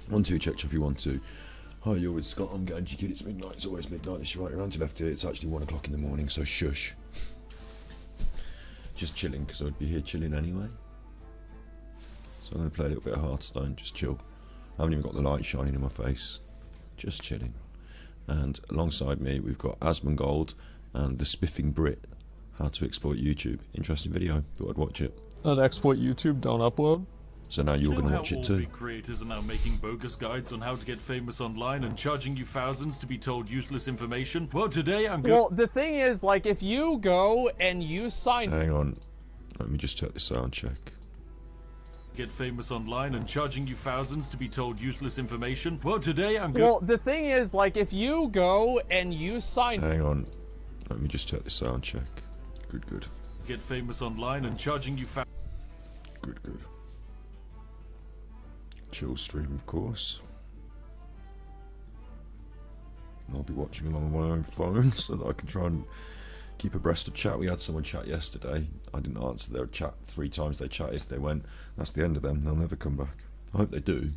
1-2, check if you want to. Hi, you're with Scott. I'm getting GQ'd. It's midnight. It's always midnight. This is right around your left here. It's actually 1 o'clock in the morning, so shush. Just chilling, because I'd be here chilling anyway. So I'm going to play a little bit of Hearthstone, just chill. I haven't even got the light shining in my face. Just chilling. And alongside me, we've got Asmongold and the Spiffing Brit. How to exploit YouTube. Interesting video. Thought I'd watch it. Not exploit YouTube, don't upload. So now you're going to watch it too. Big creators are now making bogus guides on how to get famous online and charging you thousands to be told useless information? Well, today I'm going. Well, the thing is, like, if you go and you sign. Hang on. Let me just check the sound check. Get famous online and charging you thousands to be told useless information? Well, today I'm going. Well, the thing is, like, if you go and you sign. Hang on. Let me just check the sound check. Good, good. Get famous online and charging you thousands. Good, good. Chill stream, of course. And I'll be watching along on my own phone so that I can try and keep abreast of chat. We had someone chat yesterday. I didn't answer their chat 3 times. They chatted, they went. That's the end of them. They'll never come back. I hope they do,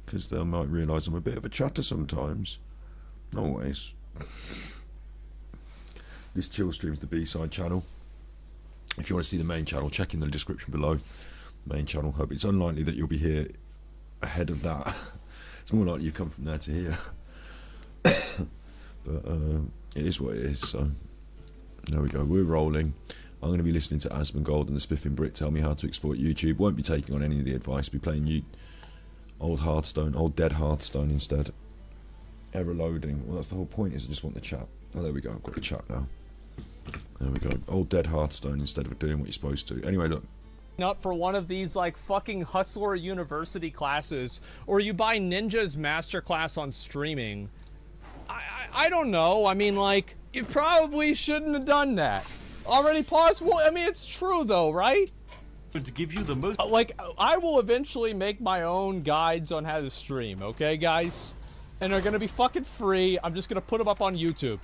because they might realise I'm a bit of a chatter sometimes. Not always. This chill stream's the B-side channel. If you want to see the main channel, check in the description below. Main channel. Hope it's unlikely that you'll be here ahead of that. It's more likely you come from there to here. But it is what it is, so there we go. We're rolling. I'm going to be listening to Asmongold and the Spiffing Brit tell me how to exploit YouTube. Won't be taking on any of the advice. Be playing old Hearthstone, old dead Hearthstone instead. Ever loading. Well, that's the whole point, is I just want the chat. Oh, there we go. I've got the chat now. There we go. Old dead Hearthstone instead of doing what you're supposed to. Anyway, look. Up for one of these, like, fucking Hustler University classes, or you buy Ninja's masterclass on streaming. I don't know. I mean, like, you probably shouldn't have done that. Already possible? I mean, it's true, though, right? To give you the most. Like, I will eventually make my own guides on how to stream, okay, guys? And they're gonna be fucking free. I'm just gonna put them up on YouTube.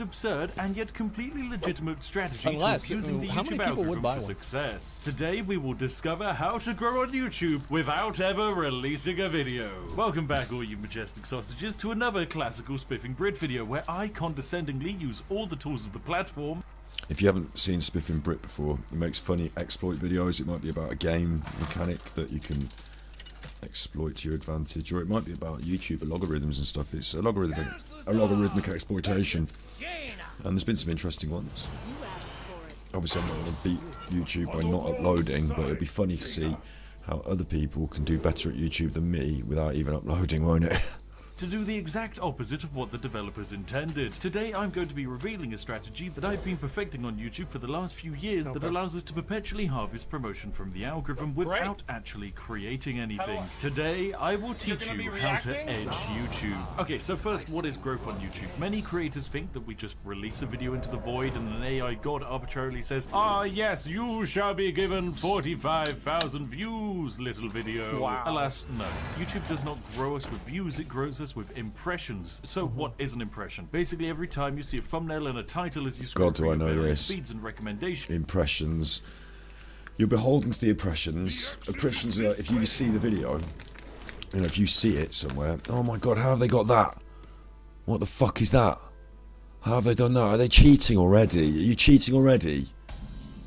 Absurd and yet completely legitimate strategy Unless, to using the how many YouTube people would algorithm buy for one? success. Today we will discover how to grow on YouTube without ever releasing a video. Welcome back, all you majestic sausages, to another classical Spiffing Brit video where I condescendingly use all the tools of the platform. If you haven't seen Spiffing Brit before, he makes funny exploit videos. It might be about a game mechanic that you can exploit to your advantage, or it might be about YouTube algorithms and stuff. It's a logarithmic exploitation, and there's been some interesting ones. Obviously I'm not going to beat YouTube by not uploading, but it'd be funny to see how other people can do better at YouTube than me without even uploading, won't it? To do the exact opposite of what the developers intended. Today I'm going to be revealing a strategy that I've been perfecting on YouTube for the last few years that allows us to perpetually harvest promotion from the algorithm without actually creating anything. Today I will teach you how to edge YouTube. Okay, so first, what is growth on YouTube? Many creators think that we just release a video into the void and an AI god arbitrarily says, "Ah yes, you shall be given 45,000 views, little video." Wow. Alas, no. YouTube does not grow us with views, it grows us with impressions. So what is an impression? Basically, every time you see a thumbnail and a title as you scroll God, do through I know your various this. feeds and recommendations. Impressions. You're beholden to the impressions. Impressions are, if you see the video, you know, if you see it somewhere, oh my god, how have they got that? What the fuck is that? How have they done that? Are they cheating already? Are you cheating already?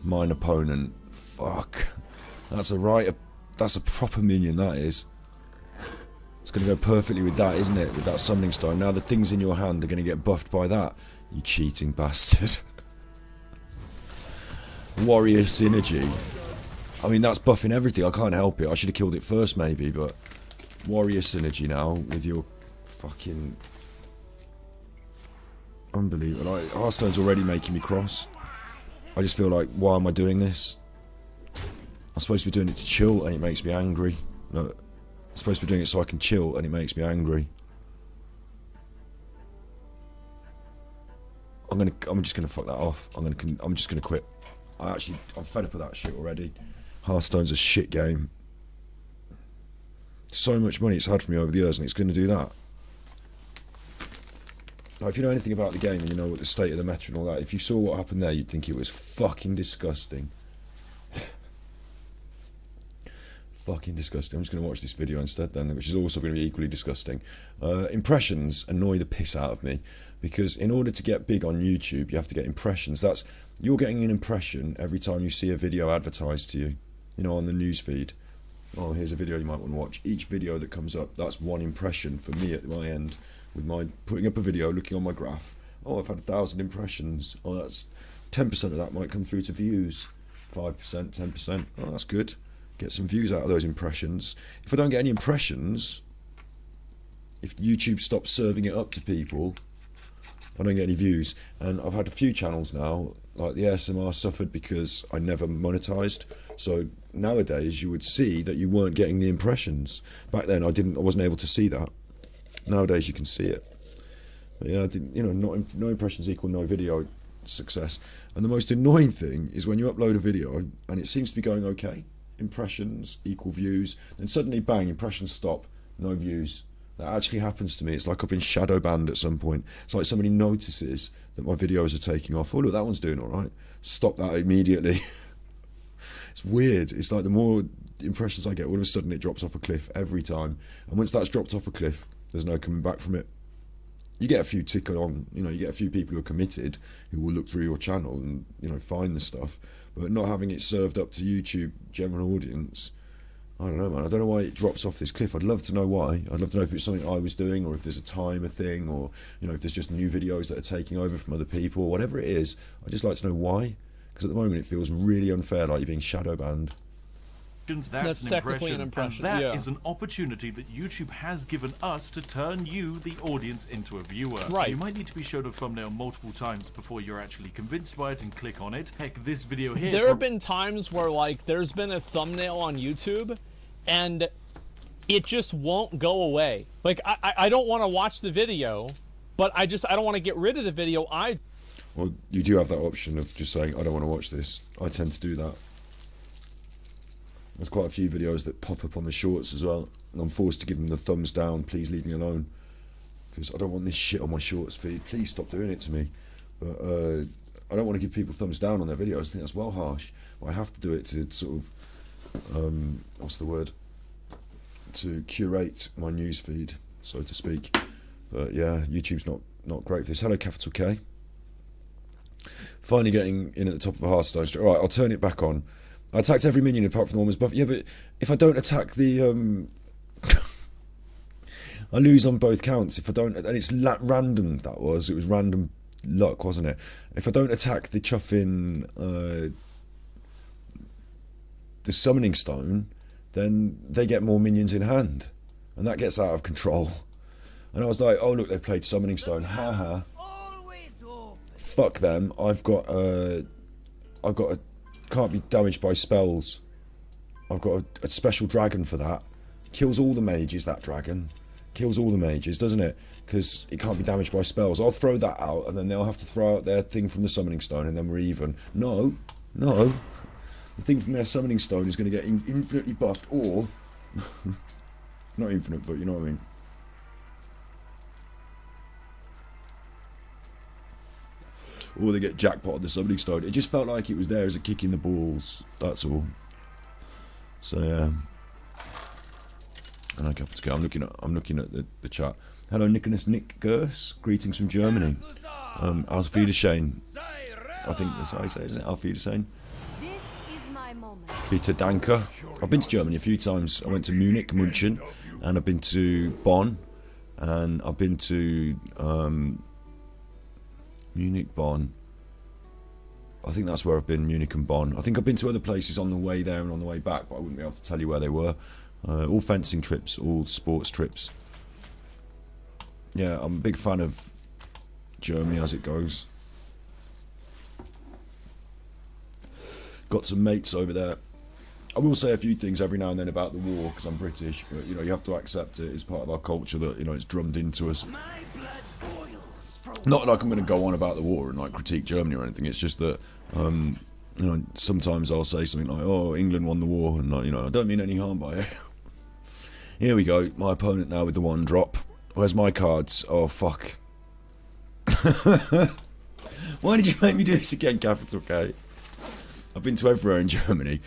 Mine opponent. Fuck. That's a proper minion, that is. It's going to go perfectly with that, isn't it? With that summoning stone. Now the things in your hand are going to get buffed by that. You cheating bastard. Warrior synergy. I mean, that's buffing everything. I can't help it. I should have killed it first, maybe, but warrior synergy now with your fucking unbelievable. Like, Hearthstone's already making me cross. I just feel like, why am I doing this? I'm supposed to be doing it to chill, and it makes me angry. No, I'm supposed to be doing it so I can chill, and it makes me angry. I'm just gonna fuck that off. I'm just gonna quit. I'm fed up of that shit already. Hearthstone's a shit game. So much money it's had for me over the years, and it's gonna do that. Now, if you know anything about the game and you know what the state of the meta and all that, if you saw what happened there, you'd think it was fucking disgusting. fucking disgusting. I'm just going to watch this video instead then, which is also going to be equally disgusting. Impressions annoy the piss out of me, because in order to get big on YouTube, you have to get impressions. You're getting an impression every time you see a video advertised to you, you know, on the news feed. Oh, here's a video you might want to watch. Each video that comes up, that's one impression for me at my end, with my putting up a video, looking on my graph. Oh, I've had 1,000 impressions. Oh, that's 10% of that might come through to views. 5%, 10%. Oh, that's good. Get some views out of those impressions. If I don't get any impressions, if YouTube stops serving it up to people, I don't get any views. And I've had a few channels now, like the ASMR suffered because I never monetized. So nowadays you would see that you weren't getting the impressions. Back then I wasn't able to see that. Nowadays you can see it. But yeah, no impressions equal no video success. And the most annoying thing is when you upload a video and it seems to be going okay, impressions equal views, then suddenly bang, impressions stop, no views. That actually happens to me. It's like I've been shadow banned at some point. It's like somebody notices that my videos are taking off. Oh look, that one's doing alright. Stop that immediately. It's weird. It's like the more impressions I get, all of a sudden it drops off a cliff every time. And once that's dropped off a cliff, there's no coming back from it. You get a few tick along, you get a few people who are committed, who will look through your channel and, find the stuff. But not having it served up to YouTube general audience, I don't know, man. I don't know why it drops off this cliff. I'd love to know why. I'd love to know if it's something I was doing, or if there's a timer thing, or if there's just new videos that are taking over from other people, whatever it is. I'd just like to know why, because at the moment it feels really unfair, like you're being shadow banned. That's technically an impression. And that is an opportunity that YouTube has given us to turn you, the audience, into a viewer. Right. You might need to be showed a thumbnail multiple times before you're actually convinced by it and click on it. Heck, this video here... There have been times where, there's been a thumbnail on YouTube, and it just won't go away. I don't want to watch the video, but I don't want to get rid of the video. Well, you do have that option of just saying, I don't want to watch this. I tend to do that. There's quite a few videos that pop up on the shorts as well, and I'm forced to give them the thumbs down, please leave me alone, because I don't want this shit on my shorts feed. Please stop doing it to me. But I don't want to give people thumbs down on their videos. I think that's well harsh, but I have to do it to sort of what's the word, to curate my news feed, so to speak. But yeah, YouTube's not great for this. Hello, capital K. Finally getting in at the top of a Hearthstone stream. Alright, I'll turn it back on. I attacked every minion apart from the one was buff. Yeah, but if I don't attack the... I lose on both counts. If I don't... And it's random, that was. It was random luck, wasn't it? If I don't attack the chuffing... the summoning stone, then they get more minions in hand. And that gets out of control. And I was like, oh, look, they've played summoning stone. Haha. Fuck them. I've got a... Can't be damaged by spells. I've got a special dragon for that. Kills all the mages, that dragon. Kills all the mages, doesn't it? Because it can't be damaged by spells. I'll throw that out, and then they'll have to throw out their thing from the summoning stone, and then we're even. No. The thing from their summoning stone is going to get infinitely buffed, or... not infinite, but you know what I mean. Or they get jackpot on the summoning stone. It just felt like it was there as a kick in the balls. That's all. So yeah. And I'm looking at the chat. Hello, Nicholas Nick Gers. Greetings from Germany. Auf Wiedersehen. I think that's how you say it, isn't it? Auf Wiedersehen. Peter Danker. I've been to Germany a few times. I went to Munich, München, and I've been to Bonn, and I've been to Munich, Bonn. I think that's where I've been, Munich and Bonn. I think I've been to other places on the way there and on the way back, but I wouldn't be able to tell you where they were. All fencing trips, all sports trips. Yeah, I'm a big fan of Germany as it goes. Got some mates over there. I will say a few things every now and then about the war, because I'm British, but you have to accept it. It's part of our culture that, it's drummed into us. Not like I'm going to go on about the war and critique Germany or anything. It's just that sometimes I'll say something like, "Oh, England won the war," and I don't mean any harm by it. Here we go. My opponent now with the one drop. Where's my cards? Oh fuck! Why did you make me do this again, capital K? I've been to everywhere in Germany.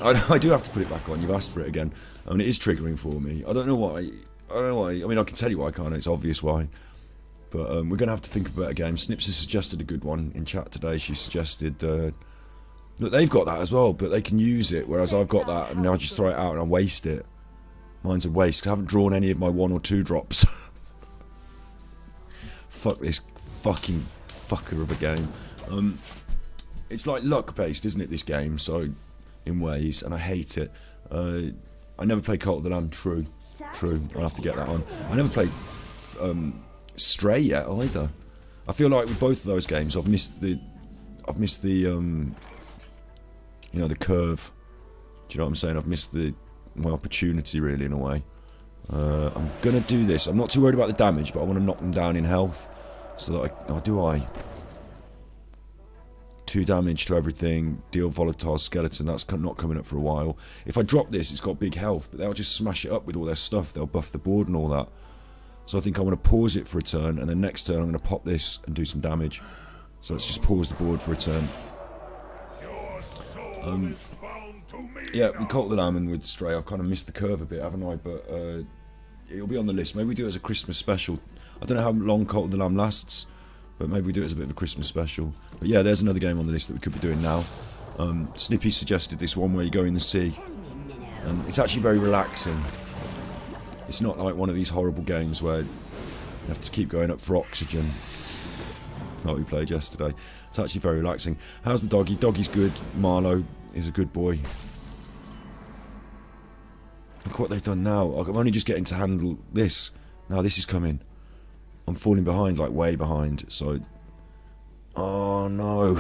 I do have to put it back on. You've asked for it again. I mean, it is triggering for me. I don't know why. I mean, I can tell you why I can't. It's obvious why. But we're going to have to think about a game. Snips has suggested a good one in chat today. She suggested... look, they've got that as well, but they can use it, whereas I've got that and I just throw it out and I waste it. Mine's a waste, 'cause I haven't drawn any of my 1 or 2 drops. Fuck this fucking fucker of a game. It's like luck-based, isn't it, this game, so... in ways, and I hate it. I never played Cult of the Lamb. True. I'll have to get that on. I never played Stray yet either. I feel like with both of those games, I've missed the you know, the curve. Do you know what I'm saying? I've missed my opportunity really in a way. I'm gonna do this. I'm not too worried about the damage, but I want to knock them down in health, so that I 2 damage to everything, deal volatile skeleton, that's not coming up for a while. If I drop this, it's got big health, but they'll just smash it up with all their stuff, they'll buff the board and all that. So I think I want to pause it for a turn, and then next turn I'm going to pop this and do some damage. So let's just pause the board for a turn. Yeah, with Cult of the Lamb and with Stray, I've kind of missed the curve a bit, haven't I? But it'll be on the list. Maybe we do it as a Christmas special. I don't know how long Cult of the Lamb lasts, but maybe we do it as a bit of a Christmas special. But yeah, there's another game on the list that we could be doing now. Snippy suggested this one where you go in the sea. And it's actually very relaxing. It's not like one of these horrible games where you have to keep going up for oxygen, like we played yesterday. It's actually very relaxing. How's the doggy? Doggy's good. Marlow is a good boy. Look what they've done now. I'm only just getting to handle this. Now this is coming. I'm falling behind, like way behind, so... Oh no.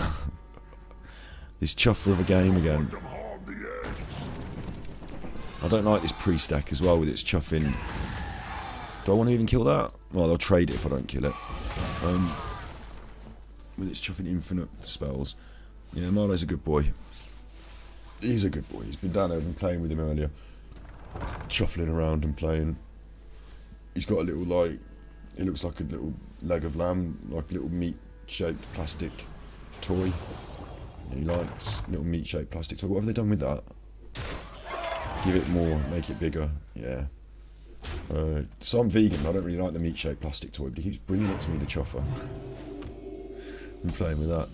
This chuffer of a game again. I don't like this priest deck as well with its chuffing. Do I want to even kill that? Well, they'll trade it if I don't kill it. With its chuffing infinite spells. Yeah, Marlo's a good boy. He's a good boy. He's been down there and playing with him earlier. Chuffling around and playing. He's got a little, like... It looks like a little leg of lamb, like a little meat-shaped plastic toy. He likes little meat-shaped plastic toy. What have they done with that? Give it more, make it bigger. Yeah. So I'm vegan. I don't really like the meat-shaped plastic toy, but he keeps bringing it to me, the chuffer. I'm playing with that.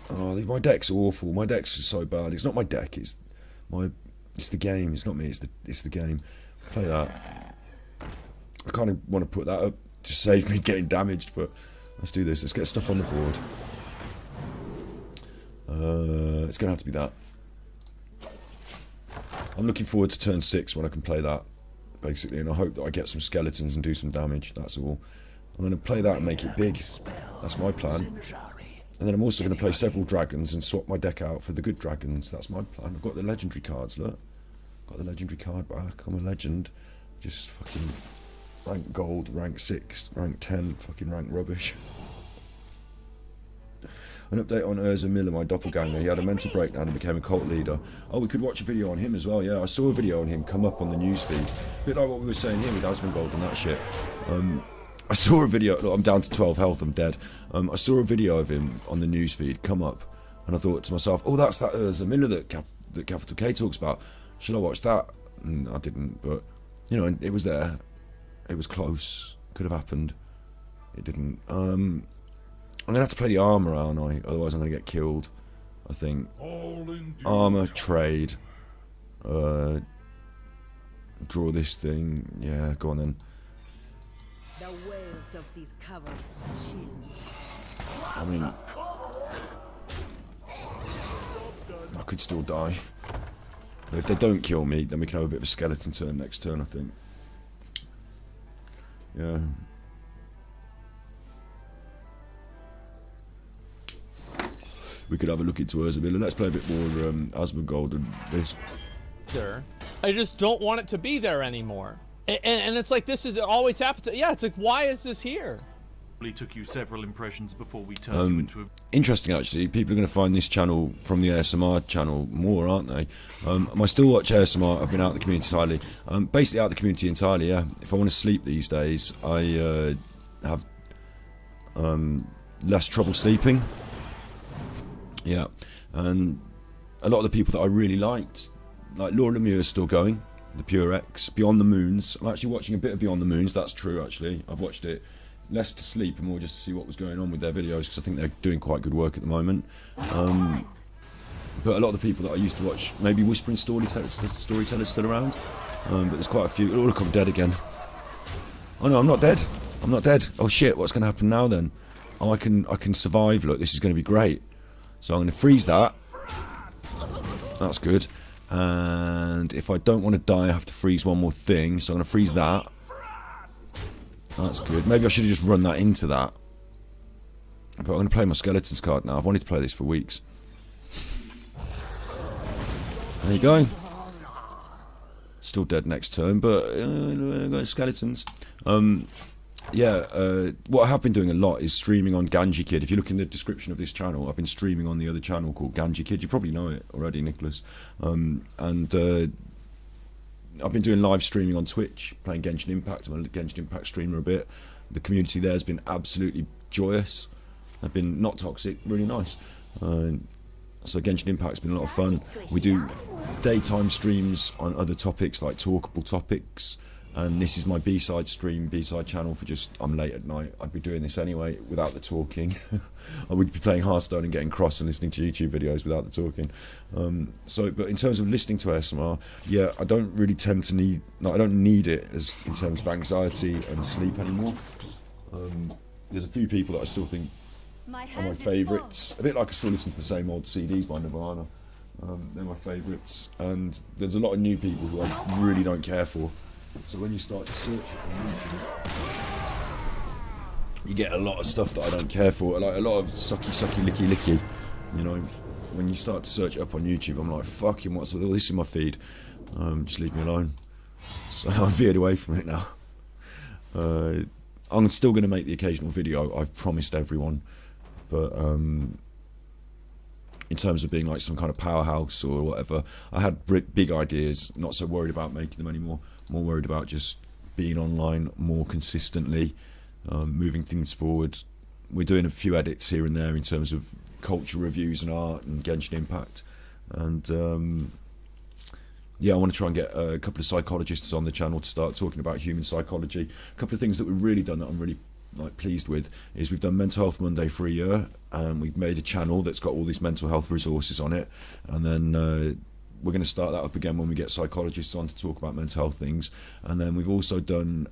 Oh, my deck's awful. My deck's so bad. It's not my deck. It's the game. It's not me. It's the game. Play that. I kind of want to put that up, just save me getting damaged, but let's do this. Let's get stuff on the board. It's going to have to be that. I'm looking forward to turn 6 when I can play that, basically, and I hope that I get some skeletons and do some damage, that's all. I'm going to play that and make it big. That's my plan. And then I'm also going to play several dragons and swap my deck out for the good dragons. That's my plan. I've got the legendary cards, look. Got the legendary card back. I'm a legend. Just fucking... rank gold, rank 6, rank 10, fucking rank rubbish. An update on Urza Miller, my doppelganger. He had a mental breakdown and became a cult leader. Oh, we could watch a video on him as well, yeah. I saw a video on him come up on the newsfeed. A bit like what we were saying here with Asmongold and that shit. I saw a video, look, I'm down to 12 health, I'm dead. I saw a video of him on the newsfeed come up, and I thought to myself, oh, that's that Urza Miller that Capital K talks about. Should I watch that? And I didn't, but, you know, it was there. It was close. Could have happened. It didn't. I'm going to have to play the armour, aren't I? Otherwise I'm going to get killed, I think. Armour, trade. Draw this thing. Yeah, go on then. The wails of these caverns chill me. I mean... I could still die. But if they don't kill me, then we can have a bit of a skeleton turn next turn, I think. Yeah. We could have a look into Urza Miller. Let's play a bit more Asmongold and this. I just don't want it to be there anymore. And it's like, this is, it always happens. Yeah, it's like, why is this here? It took you several impressions before we turned you into a... Interesting, actually. People are going to find this channel from the ASMR channel more, aren't they? I still watch ASMR. I've been out of the community entirely. Basically out of the community entirely, yeah. If I want to sleep these days, I have less trouble sleeping. Yeah. And a lot of the people that I really liked, like Laura Lemieux is still going, the Pure X, Beyond the Moons. I'm actually watching a bit of Beyond the Moons, that's true actually. I've watched it less to sleep and more just to see what was going on with their videos, because I think they're doing quite good work at the moment. But a lot of the people that I used to watch, maybe Whispering Storytellers still around, but there's quite a few. Oh look, I'm dead again. Oh no, I'm not dead. I'm not dead. Oh shit, what's going to happen now then? Oh, I can survive. Look, this is going to be great. So I'm going to freeze that. That's good. And if I don't want to die, I have to freeze one more thing. So I'm going to freeze that. That's good. Maybe I should have just run that into that. But I'm going to play my Skeletons card now. I've wanted to play this for weeks. There you go. Still dead next turn, but Skeletons. What I have been doing a lot is streaming on Ganji Kid. If you look in the description of this channel, I've been streaming on the other channel called Ganji Kid. You probably know it already, Nicholas. I've been doing live streaming on Twitch, playing Genshin Impact. I'm a Genshin Impact streamer a bit. The community there has been absolutely joyous. They've been not toxic, really nice. So Genshin Impact's been a lot of fun. We do daytime streams on other topics, like talkable topics. And this is my B-side stream, B-side channel for just, I'm late at night. I'd be doing this anyway without the talking. I would be playing Hearthstone and getting cross and listening to YouTube videos without the talking. But in terms of listening to ASMR, yeah, I don't really tend to need, I don't need it as in terms of anxiety and sleep anymore. There's a few people that I still think are my favourites. A bit like I still listen to the same old CDs by Nirvana. They're my favourites. And there's a lot of new people who I really don't care for. So when you start to search it on YouTube, you get a lot of stuff that I don't care for, like a lot of sucky, licky. You know, when you start to search it up on YouTube, I'm like, fucking, what's all this in my feed? Just leave me alone. So I veered away from it now. I'm still going to make the occasional video, I've promised everyone, but in terms of being like some kind of powerhouse or whatever, I had big ideas, not so worried about making them anymore. More worried about just being online more consistently, moving things forward. We're doing a few edits here and there in terms of culture reviews and art and Genshin Impact. And yeah, I want to try and get a couple of psychologists on the channel to start talking about human psychology. A couple of things that we've really done that I'm really pleased with is we've done Mental Health Monday for a year, and we've made a channel that's got all these mental health resources on it, and then we're going to start that up again when we get psychologists on to talk about mental health things. And then we've also done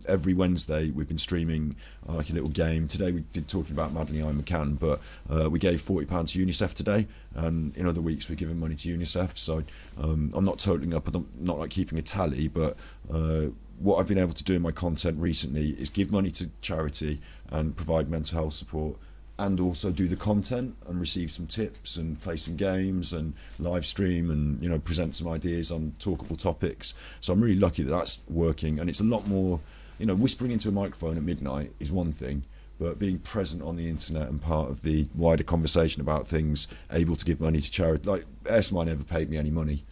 every Wednesday we've been streaming like a little game. Today we did talking about Madeline I McCann, but we gave £40 to UNICEF today, and in other weeks we're giving money to UNICEF. So I'm not totaling up, I'm not like keeping a tally, but what I've been able to do in my content recently is give money to charity and provide mental health support, and also do the content and receive some tips and play some games and live stream and, you know, present some ideas on talkable topics. So I'm really lucky that that's working, and it's a lot more, you know, whispering into a microphone at midnight is one thing, but being present on the internet and part of the wider conversation about things, able to give money to charity. Like, ASMR never paid me any money,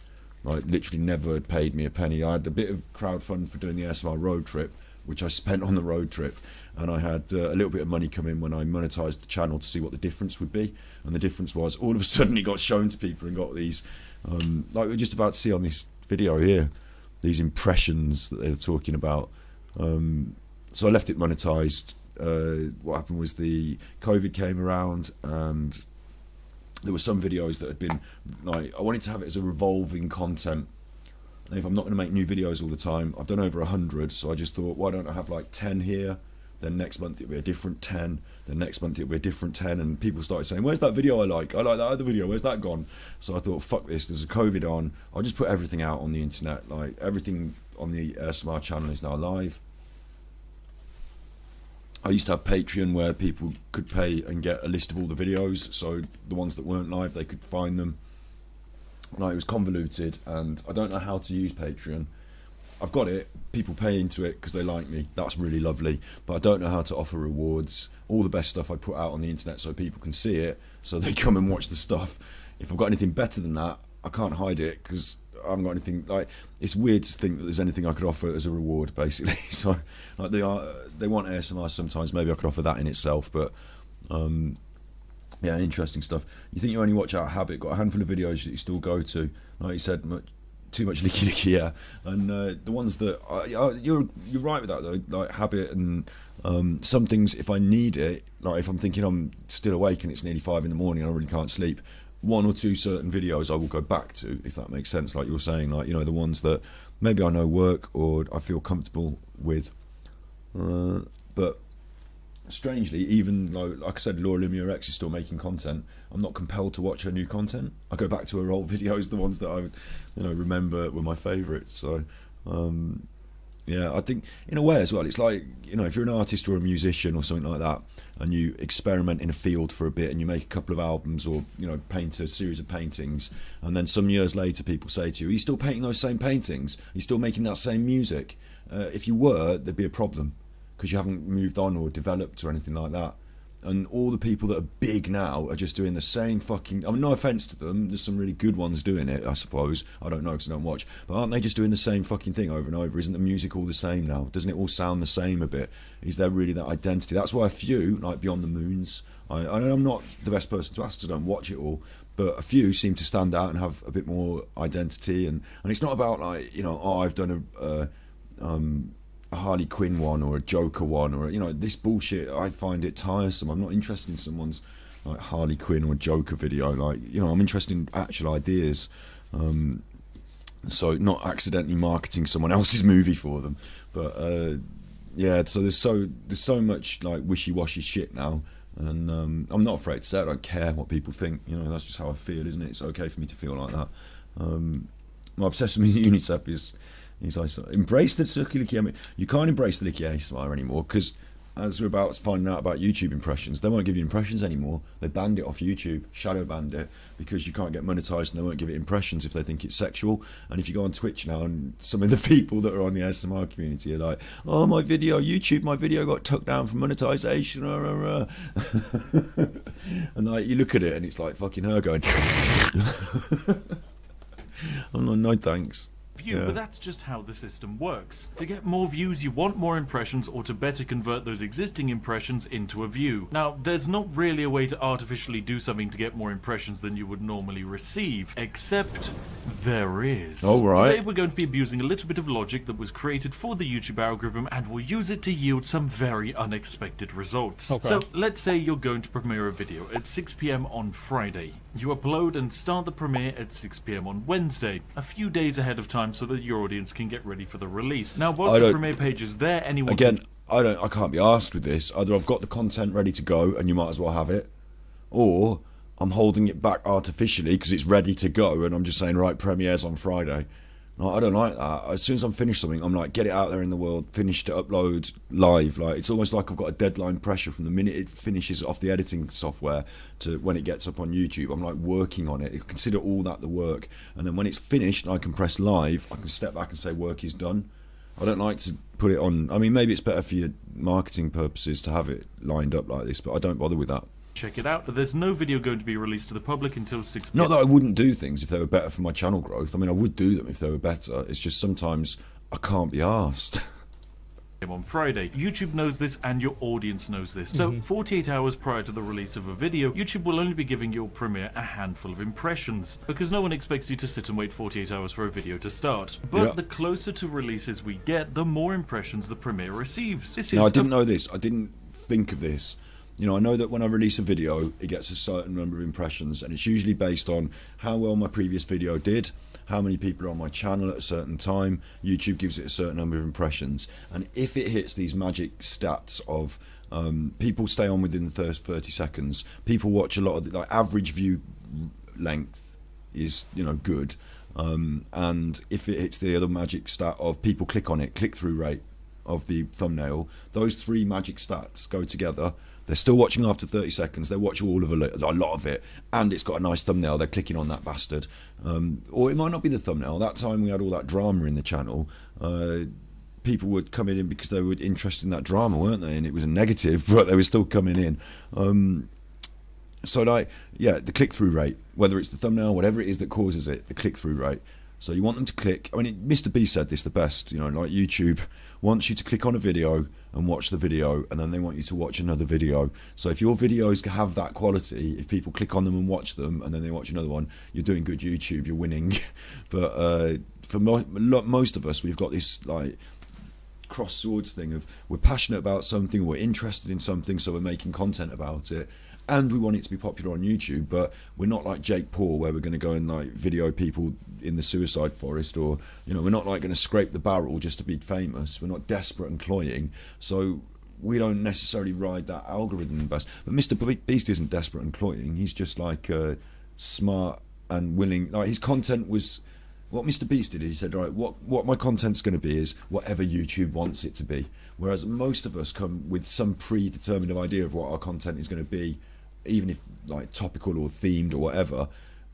like literally never paid me a penny. I had a bit of crowdfund for doing the ASMR road trip, which I spent on the road trip, and I had a little bit of money come in when I monetised the channel to see what the difference would be. And the difference was, all of a sudden it got shown to people and got these, like we're just about to see on this video here, these impressions that they're talking about. So I left it monetised. What happened was the COVID came around, and there were some videos that had been, like, I wanted to have it as a revolving content. And if I'm not going to make new videos all the time, I've done over 100, so I just thought, why don't I have like 10 here, then next month it'll be a different 10, then next month it'll be a different 10, and people started saying, where's that video I like that other video, where's that gone? So I thought, fuck this, there's a COVID on, I'll just put everything out on the internet. Like, everything on the ASMR channel is now live. I used to have Patreon where people could pay and get a list of all the videos, so the ones that weren't live, they could find them. Like, it was convoluted, and I don't know how to use Patreon. I've got it, people pay into it because they like me, that's really lovely, but I don't know how to offer rewards. All the best stuff I put out on the internet so people can see it, so they come and watch the stuff. If I've got anything better than that, I can't hide it because I haven't got anything. Like, it's weird to think that there's anything I could offer as a reward, basically. So, like, they want ASMR sometimes, maybe I could offer that in itself, but Yeah, interesting stuff. You think you only watch out of habit? Got a handful of videos that you still go to. Like you said, too much licky licky, yeah. And the ones that you're right with that though, like habit and some things. If I need it, like if I'm thinking I'm still awake and it's nearly 5 in the morning, and I really can't sleep. 1 or 2 certain videos I will go back to, if that makes sense. Like you were saying, like the ones that maybe I know work or I feel comfortable with, but. Strangely, even like I said, Laura Lumiere X is still making content. I'm not compelled to watch her new content. I go back to her old videos, the ones that I, remember were my favourites. So, yeah, I think in a way as well, it's like if you're an artist or a musician or something like that, and you experiment in a field for a bit, and you make a couple of albums or paint a series of paintings, and then some years later, people say to you, "Are you still painting those same paintings? Are you still making that same music?" If you were, there'd be a problem. Because you haven't moved on or developed or anything like that. And all the people that are big now are just doing the same fucking... I mean, no offence to them, there's some really good ones doing it, I suppose. I don't know because I don't watch. But aren't they just doing the same fucking thing over and over? Isn't the music all the same now? Doesn't it all sound the same a bit? Is there really that identity? That's why a few, like Beyond the Moons... I'm not the best person to ask because I don't watch it all, but a few seem to stand out and have a bit more identity. And it's not about like, I've done a Harley Quinn one or a Joker one or this bullshit. I find it tiresome. I'm not interested in someone's like Harley Quinn or Joker video. Like I'm interested in actual ideas, so not accidentally marketing someone else's movie for them. But yeah, so there's so much like wishy-washy shit now, and I'm not afraid to say it. I don't care what people think. That's just how I feel, isn't it? It's okay for me to feel like that. My obsession with UNICEF is like, embrace the licky. I mean, you can't embrace the licky ASMR anymore because, as we're about finding out about YouTube impressions, they won't give you impressions anymore. They banned it off YouTube, shadow banned it, because you can't get monetized and they won't give it impressions if they think it's sexual. And if you go on Twitch now, and some of the people that are on the ASMR community are like, "Oh, my video got took down from monetization," and like you look at it and it's like fucking her going, "Oh no, thanks." Yeah. But that's just how the system works. To get more views, you want more impressions, or to better convert those existing impressions into a view. Now, there's not really a way to artificially do something to get more impressions than you would normally receive, except there is. All right. Today we're going to be abusing a little bit of logic that was created for the YouTube algorithm, and we'll use it to yield some very unexpected results. Okay. So, let's say you're going to premiere a video at 6 PM on Friday. You upload and start the premiere at 6 PM on Wednesday, a few days ahead of time so that your audience can get ready for the release. Now, once the premiere page is there, anyone again, I can't be arsed with this. Either I've got the content ready to go and you might as well have it, or I'm holding it back artificially because it's ready to go and I'm just saying, right, premieres on Friday. No, I don't like that. As soon as I'm finished something, I'm like, get it out there in the world, finish to upload live. Like, it's almost like I've got a deadline pressure from the minute it finishes off the editing software to when it gets up on YouTube. I'm like working on it. I consider all that the work. And then when it's finished and I can press live, I can step back and say work is done. I don't like to put it on. I mean, maybe it's better for your marketing purposes to have it lined up like this, but I don't bother with that. Check it out. There's no video going to be released to the public until 6 PM. Not that I wouldn't do things if they were better for my channel growth. I mean, I would do them if they were better. It's just sometimes I can't be arsed. On Friday. YouTube knows this and your audience knows this. So 48 hours prior to the release of a video, YouTube will only be giving your premiere a handful of impressions, because no one expects you to sit and wait 48 hours for a video to start. But the closer to releases we get, the more impressions the premiere receives. Now, I didn't know this. I didn't think of this. I know that when I release a video, it gets a certain number of impressions, and it's usually based on how well my previous video did, how many people are on my channel at a certain time. YouTube gives it a certain number of impressions, and if it hits these magic stats of people stay on within the first 30 seconds, people watch a lot of like average view length is good, and if it hits the other magic stat of people click on it, click-through rate of the thumbnail, those 3 magic stats go together. They're still watching after 30 seconds. They watch all of a lot of it, and it's got a nice thumbnail. They're clicking on that bastard. Or it might not be the thumbnail. That time we had all that drama in the channel. People were coming in because they were interested in that drama, weren't they? And it was a negative, but they were still coming in. So like, yeah, the click-through rate, whether it's the thumbnail, whatever it is that causes it, the click-through rate. So you want them to click. I mean, Mr. B said this the best. You know, like YouTube wants you to click on a video and watch the video, and then they want you to watch another video. So if your videos have that quality, if people click on them and watch them, and then they watch another one, you're doing good YouTube. You're winning. But for most of us, we've got this like cross swords thing of we're passionate about something, we're interested in something, so we're making content about it. And we want it to be popular on YouTube, but we're not like Jake Paul, where we're going to go and like video people in the suicide forest, or you know, we're not like going to scrape the barrel just to be famous. We're not desperate and cloying, so we don't necessarily ride that algorithm the best. But Mr. Beast isn't desperate and cloying. He's just like smart and willing. Like his content was what Mr. Beast did. Is he said, all right, what my content's going to be is whatever YouTube wants it to be. Whereas most of us come with some predetermined idea of what our content is going to be, even if like topical or themed or whatever,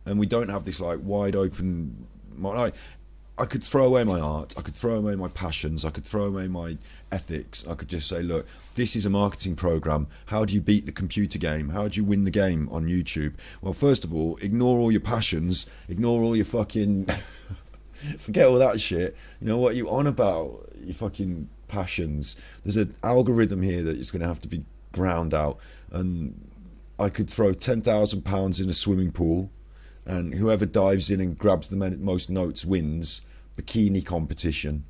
and we don't have this like wide open. I could throw away my art, I could throw away my passions, I could throw away my ethics. I could just say, look, this is a marketing program. How do you beat the computer game? How do you win the game on YouTube? Well, first of all, ignore all your passions, ignore all your fucking forget all that shit. You know what you on about? Your fucking passions. There's an algorithm here that is going to have to be ground out, and I could throw £10,000 in a swimming pool, and whoever dives in and grabs the most notes wins. Bikini competition.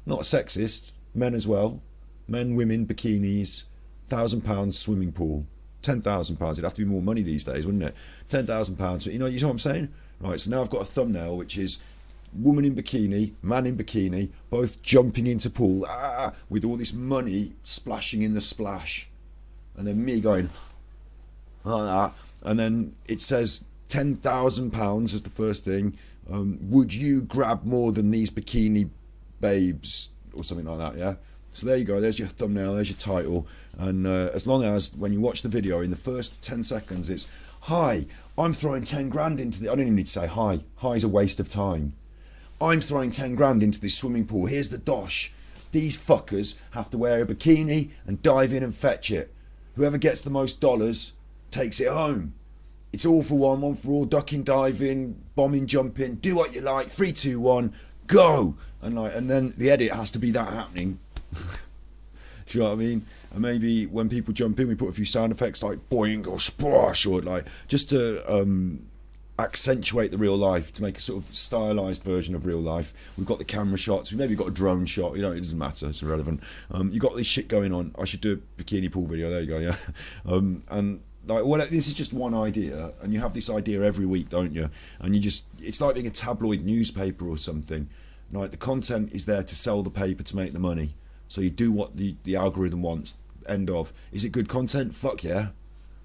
Not sexist. Men as well. Men, women, bikinis. £1,000 swimming pool. £10,000. It'd have to be more money these days, wouldn't it? £10,000. You know what I'm saying? Right, so now I've got a thumbnail which is woman in bikini, man in bikini, both jumping into pool, with all this money splashing in the splash. And then me going like that, and then it says £10,000 as the first thing. Would you grab more than these bikini babes, or something like that? Yeah. So there you go. There's your thumbnail. There's your title. And as long as when you watch the video, in the first 10 seconds, it's hi. I'm throwing 10 grand into the. I don't even need to say hi. Hi's a waste of time. I'm throwing 10 grand into this swimming pool. Here's the dosh. These fuckers have to wear a bikini and dive in and fetch it. Whoever gets the most dollars takes it home. It's all for one for all, ducking, diving, bombing, jumping, do what you like, 3, 2, 1, go. And then the edit has to be that happening. Do you know what I mean? And maybe when people jump in, we put a few sound effects like boing or splash, or like just to accentuate the real life, to make a sort of stylized version of real life. We've got the camera shots, we've maybe got a drone shot, you know, it doesn't matter, it's irrelevant. You got this shit going on. I should do a bikini pool video, there you go, yeah. And like, well, this is just one idea, and you have this idea every week, don't you? And you just, it's like being a tabloid newspaper or something. Like, the content is there to sell the paper, to make the money. So you do what the algorithm wants. End of. Is it good content? Fuck yeah.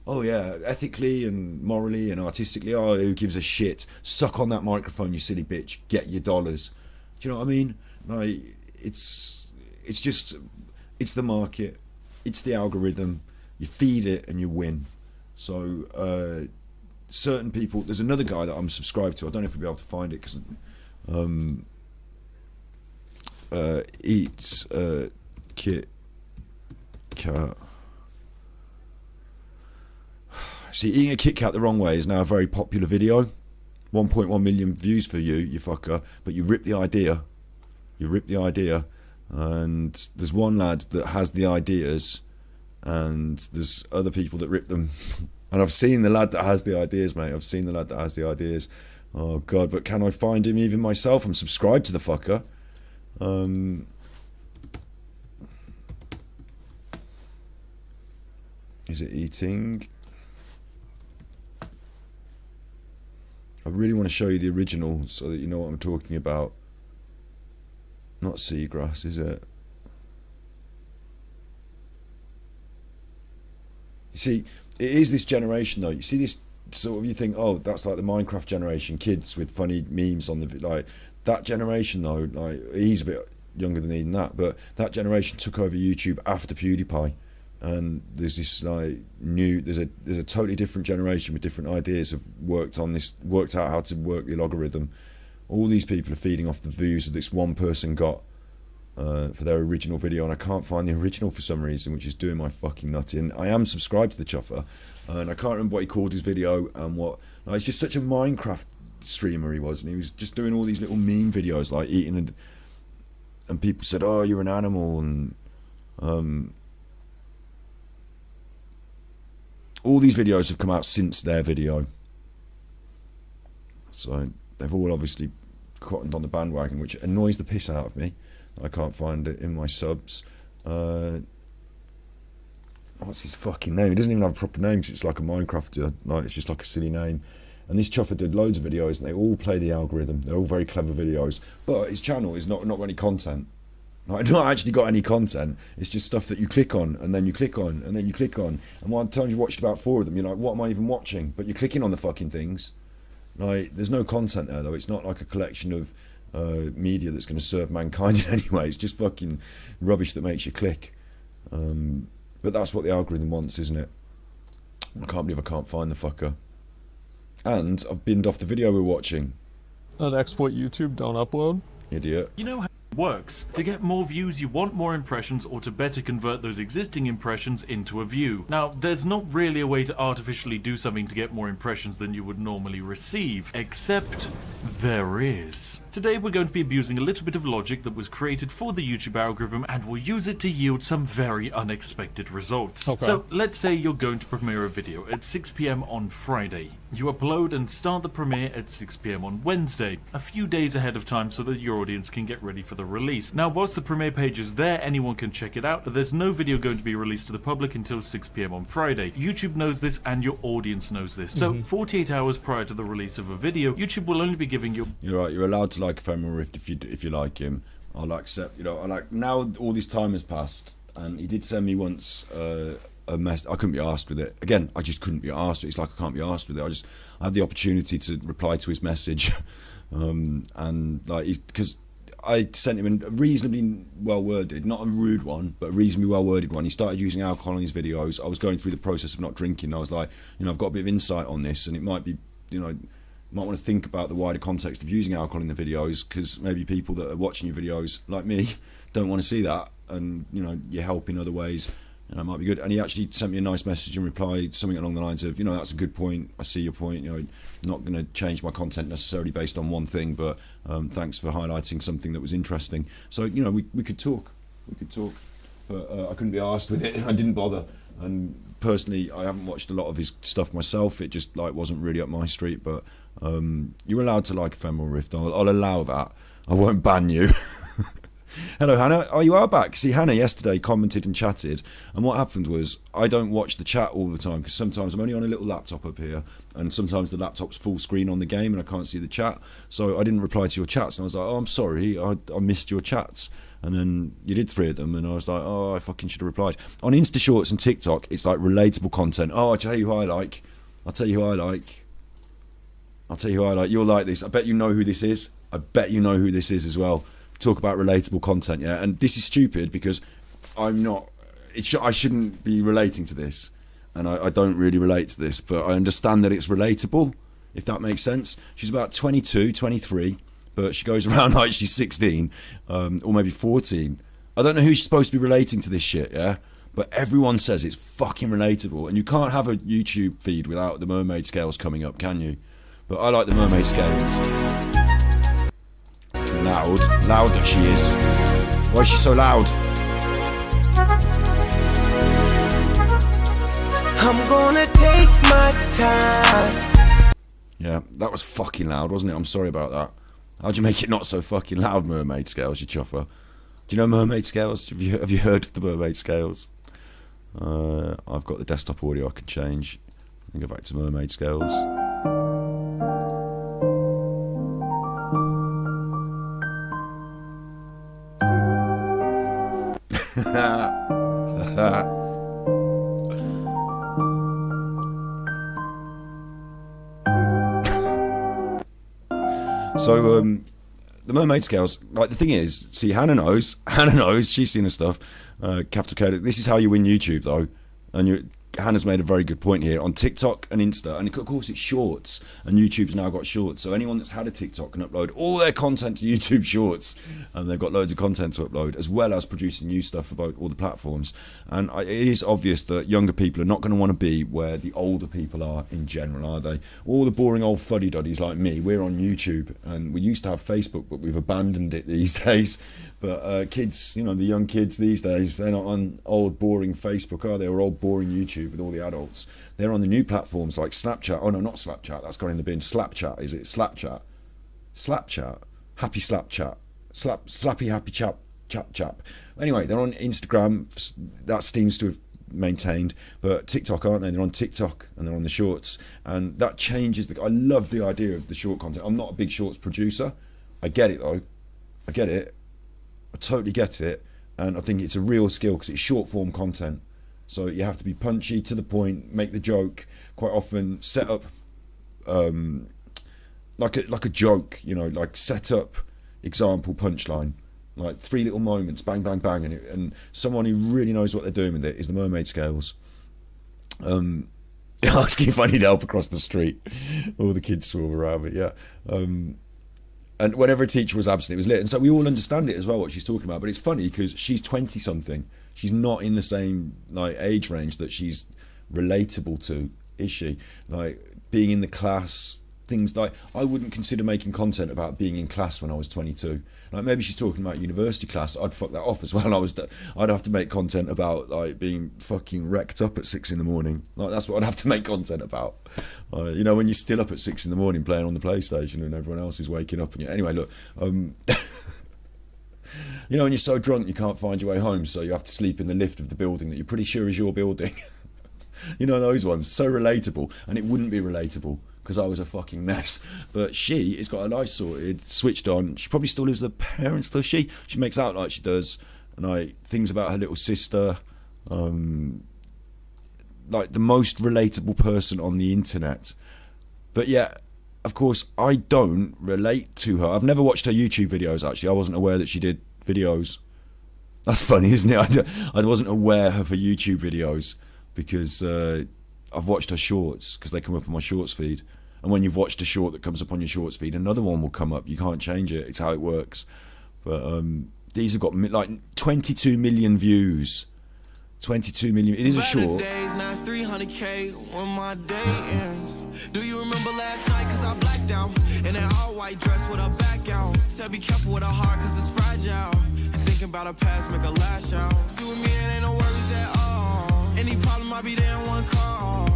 Oh yeah, ethically and morally and artistically, oh, who gives a shit? Suck on that microphone, you silly bitch. Get your dollars. Do you know what I mean? Like, it's the market. It's the algorithm. You feed it and you win. So certain people, there's another guy that I'm subscribed to. I don't know if we'll be able to find it because eats Kit Kat. See, eating a Kit Kat the wrong way is now a very popular video. 1.1 million views for you, you fucker. But you rip the idea. You rip the idea. And there's one lad that has the ideas, and there's other people that rip them. And I've seen the lad that has the ideas, mate. I've seen the lad that has the ideas. Oh, God, but can I find him even myself? I'm subscribed to the fucker. Is it eating? I really want to show you the original so that you know what I'm talking about. Not seagrass, is it? You see, it is this generation though. You see this sort of, you think, oh, that's like the Minecraft generation, kids with funny memes on the, like, that generation though, like, he's a bit younger than even that, but that generation took over YouTube after PewDiePie. And there's this like new, there's a totally different generation with different ideas, have worked out how to work the algorithm. All these people are feeding off the views that this one person got for their original video, and I can't find the original for some reason, which is doing my fucking nut in. I am subscribed to the chuffer, and I can't remember what he called his video and what. Like, it's just such a Minecraft streamer he was, and he was just doing all these little meme videos like eating, and people said, "Oh, you're an animal," and all these videos have come out since their video, so they've all obviously cottoned on the bandwagon, which annoys the piss out of me. I can't find it in my subs. What's his fucking name? He doesn't even have a proper name because it's like a Minecrafter. Like, it's just like a silly name. And this chuffer did loads of videos, and they all play the algorithm. They're all very clever videos, but his channel is not got any content. Like, not actually got any content. It's just stuff that you click on, and then you click on, and then you click on. And by the time you've watched about 4 of them, you're like, what am I even watching? But you're clicking on the fucking things. Like, there's no content there though. It's not like a collection of media that's going to serve mankind in any way. It's just fucking rubbish that makes you click. But that's what the algorithm wants, isn't it? I can't believe I can't find the fucker. And I've binned off the video we're watching. An exploit YouTube don't upload? Idiot. You know how it works. To get more views, you want more impressions, or to better convert those existing impressions into a view. Now, there's not really a way to artificially do something to get more impressions than you would normally receive, except there is. Today we're going to be abusing a little bit of logic that was created for the YouTube algorithm, and we'll use it to yield some very unexpected results. Okay. So let's say you're going to premiere a video at 6 PM on Friday. You upload and start the premiere at 6 PM on Wednesday, a few days ahead of time so that your audience can get ready for the release. Now, whilst the premiere page is there, anyone can check it out. There's no video going to be released to the public until 6 PM on Friday. YouTube knows this and your audience knows this. So 48 hours prior to the release of a video, YouTube will only be giving you... You're right, you're allowed to like Ephemeral Rift if you like him. I'll accept, I like, now all this time has passed, and he did send me once a mess. I couldn't be arsed with it. Again, I just couldn't be arsed with it. It's like I can't be arsed with it. I had the opportunity to reply to his message, and like, because I sent him a reasonably well worded, not a rude one, but a reasonably well worded one. He started using alcohol in his videos. I was going through the process of not drinking. I was like, I've got a bit of insight on this, and it might be, might want to think about the wider context of using alcohol in the videos, because maybe people that are watching your videos, like me, don't want to see that, and you help in other ways, it might be good. And he actually sent me a nice message and replied something along the lines of, that's a good point, I see your point, not going to change my content necessarily based on one thing, but thanks for highlighting something that was interesting. So we could talk, but I couldn't be arsed with it. I didn't bother. And personally, I haven't watched a lot of his stuff myself. It just wasn't really up my street. But you're allowed to like Ephemeral Rift. I'll allow that. I won't ban you. Hello, Hannah. Oh, you are back. See, Hannah yesterday commented and chatted, and what happened was I don't watch the chat all the time because sometimes I'm only on a little laptop up here, and sometimes the laptop's full screen on the game and I can't see the chat. So I didn't reply to your chats, and I was like, oh, I'm sorry, I missed your chats. And then you did 3 of them, and I was like, oh, I fucking should have replied. On Insta Shorts and TikTok, it's like relatable content. Oh, I'll tell you who I like. You'll like this. I bet you know who this is. As well. Talk about relatable content, yeah? And this is stupid because I'm not... I shouldn't be relating to this. And I don't really relate to this, but I understand that it's relatable, if that makes sense. She's about 22, 23, but she goes around like she's 16, or maybe 14. I don't know who she's supposed to be relating to this shit, yeah? But everyone says it's fucking relatable, and you can't have a YouTube feed without the mermaid scales coming up, can you? But I like the mermaid scales. Loud that she is. Why is she so loud? I'm gonna take my time. Yeah, that was fucking loud, wasn't it? I'm sorry about that. How'd you make it not so fucking loud, mermaid scales, you chuffer? Do you know mermaid scales? Have you heard of the mermaid scales? I've got the desktop audio I can change. I'll go back to mermaid scales. So the mermaid scales, like, the thing is, see, Hannah knows, she's seen the stuff, capital K. This is how you win YouTube though, and Hannah's made a very good point here on TikTok and Insta, and of course it's shorts, and YouTube's now got shorts, so anyone that's had a TikTok can upload all their content to YouTube Shorts, and they've got loads of content to upload, as well as producing new stuff about all the platforms. And it is obvious that younger people are not going to want to be where the older people are in general, are they? All the boring old fuddy-duddies like me, we're on YouTube, and we used to have Facebook, but we've abandoned it these days. But kids, you know, the young kids these days, they're not on old boring Facebook, are they? Or old boring YouTube with all the adults. They're on the new platforms like Snapchat. Oh no, not Snapchat, that's gone in the bin. Slapchat, is it? Slapchat? Slapchat? Happy Slapchat? Slappy happy chap. Anyway, they're on Instagram. That seems to have maintained, but TikTok, aren't they? They're on TikTok and they're on the shorts, and that changes. I love the idea of the short content. I'm not a big shorts producer. I get it though. I get it. I totally get it, and I think it's a real skill because it's short form content. So you have to be punchy, to the point, make the joke. Quite often, set up like a joke, you know, like set up, example, punchline, like 3 little moments, bang, bang, bang, and someone who really knows what they're doing with it is the Mermaid Scales. Asking if I need help across the street. All the kids swarm around me, yeah. And whenever a teacher was absent, it was lit. And so we all understand it as well, what she's talking about. But it's funny because she's 20-something. She's not in the same like age range that she's relatable to, is she? Like being in the class, things like, I wouldn't consider making content about being in class when I was 22. Like maybe she's talking about university class. I'd fuck that off as well. I'd have to make content about like being fucking wrecked up at 6 in the morning. Like that's what I'd have to make content about. You know, when you're still up at 6 in the morning playing on the PlayStation and everyone else is waking up. And anyway, look, you know, when you're so drunk you can't find your way home, so you have to sleep in the lift of the building that you're pretty sure is your building. You know, those ones, so relatable. And it wouldn't be relatable because I was a fucking mess. But she has got her life sorted, switched on. She probably still lives with her parents, does she? She makes out like she does. And like things about her little sister. Like the most relatable person on the internet. But yeah, of course, I don't relate to her. I've never watched her YouTube videos, actually. I wasn't aware that she did videos. That's funny, isn't it? I wasn't aware of her YouTube videos because I've watched her shorts because they come up on my shorts feed. And when you've watched a short that comes up on your shorts feed, another one will come up. You can't change it. It's how it works. But these have got like 22 million views. 22 million. It is a short. Days, now it's 300K when my day ends. Do you remember last night? Cause I blacked out in that all white dress with her back out. Said be careful with her heart cause it's fragile. And thinking about her past make her lash out. See with me it ain't no worries at all. Any problem I'll be there in one call.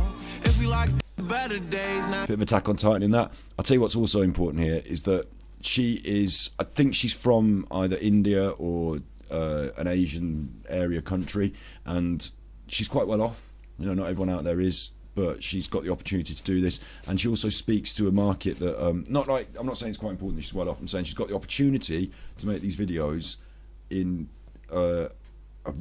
If we like better days now. Bit of Attack on Titan in that. I'll tell you what's also important here is that she is, I think she's from either India or an Asian area country, and she's quite well off. You know, not everyone out there is, but she's got the opportunity to do this, and she also speaks to a market that not like, I'm not saying it's quite important that she's well off, I'm saying she's got the opportunity to make these videos in a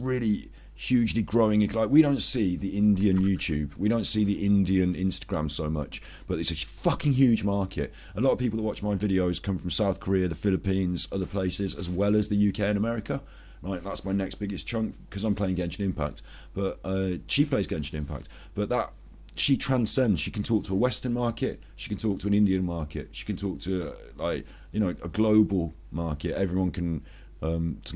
really hugely growing, like we don't see the Indian YouTube, we don't see the Indian Instagram so much, but it's a fucking huge market. A lot of people that watch my videos come from South Korea, the Philippines, other places, as well as the UK and America. Right, that's my next biggest chunk because I'm playing Genshin Impact, but she plays Genshin Impact, but that she transcends. She can talk to a Western market, she can talk to an Indian market, she can talk to like, you know, a global market. Everyone can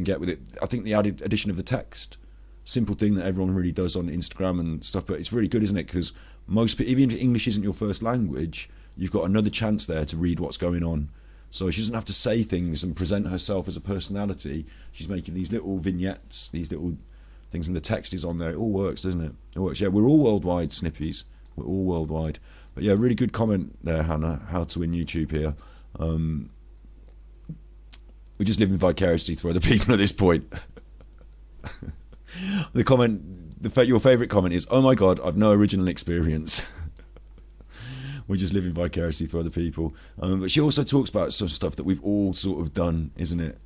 get with it. I think the added addition of the text, simple thing that everyone really does on Instagram and stuff, but it's really good, isn't it? Because most people, even if English isn't your first language, you've got another chance there to read what's going on. So she doesn't have to say things and present herself as a personality. She's making these little vignettes, these little things, and the text is on there. It all works, doesn't it? It works. Yeah, we're all worldwide, Snippies. We're all worldwide. But yeah, really good comment there, Hannah. How to win YouTube here. We're just living vicariously through other people at this point. The comment, your favourite comment is, "Oh my God, I've no original experience." We're just living vicariously through other people. But she also talks about some stuff that we've all sort of done, isn't it?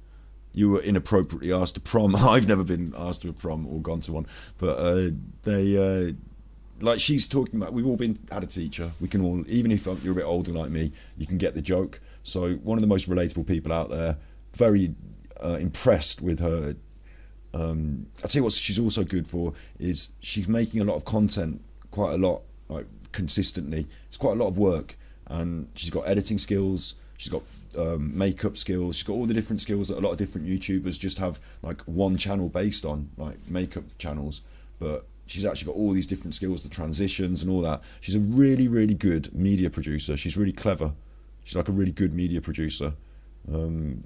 You were inappropriately asked to prom. I've never been asked to a prom or gone to one. But like she's talking about, we've all had a teacher. We can all, even if you're a bit older like me, you can get the joke. So one of the most relatable people out there, very impressed with her. I'll tell you what she's also good for is she's making a lot of content quite a lot, like consistently. It's quite a lot of work, and she's got editing skills. She's got makeup skills. She's got all the different skills that a lot of different YouTubers just have like one channel based on, like makeup channels. But she's actually got all these different skills, the transitions and all that. She's a really, really good media producer. She's really clever. She's like a really good media producer. And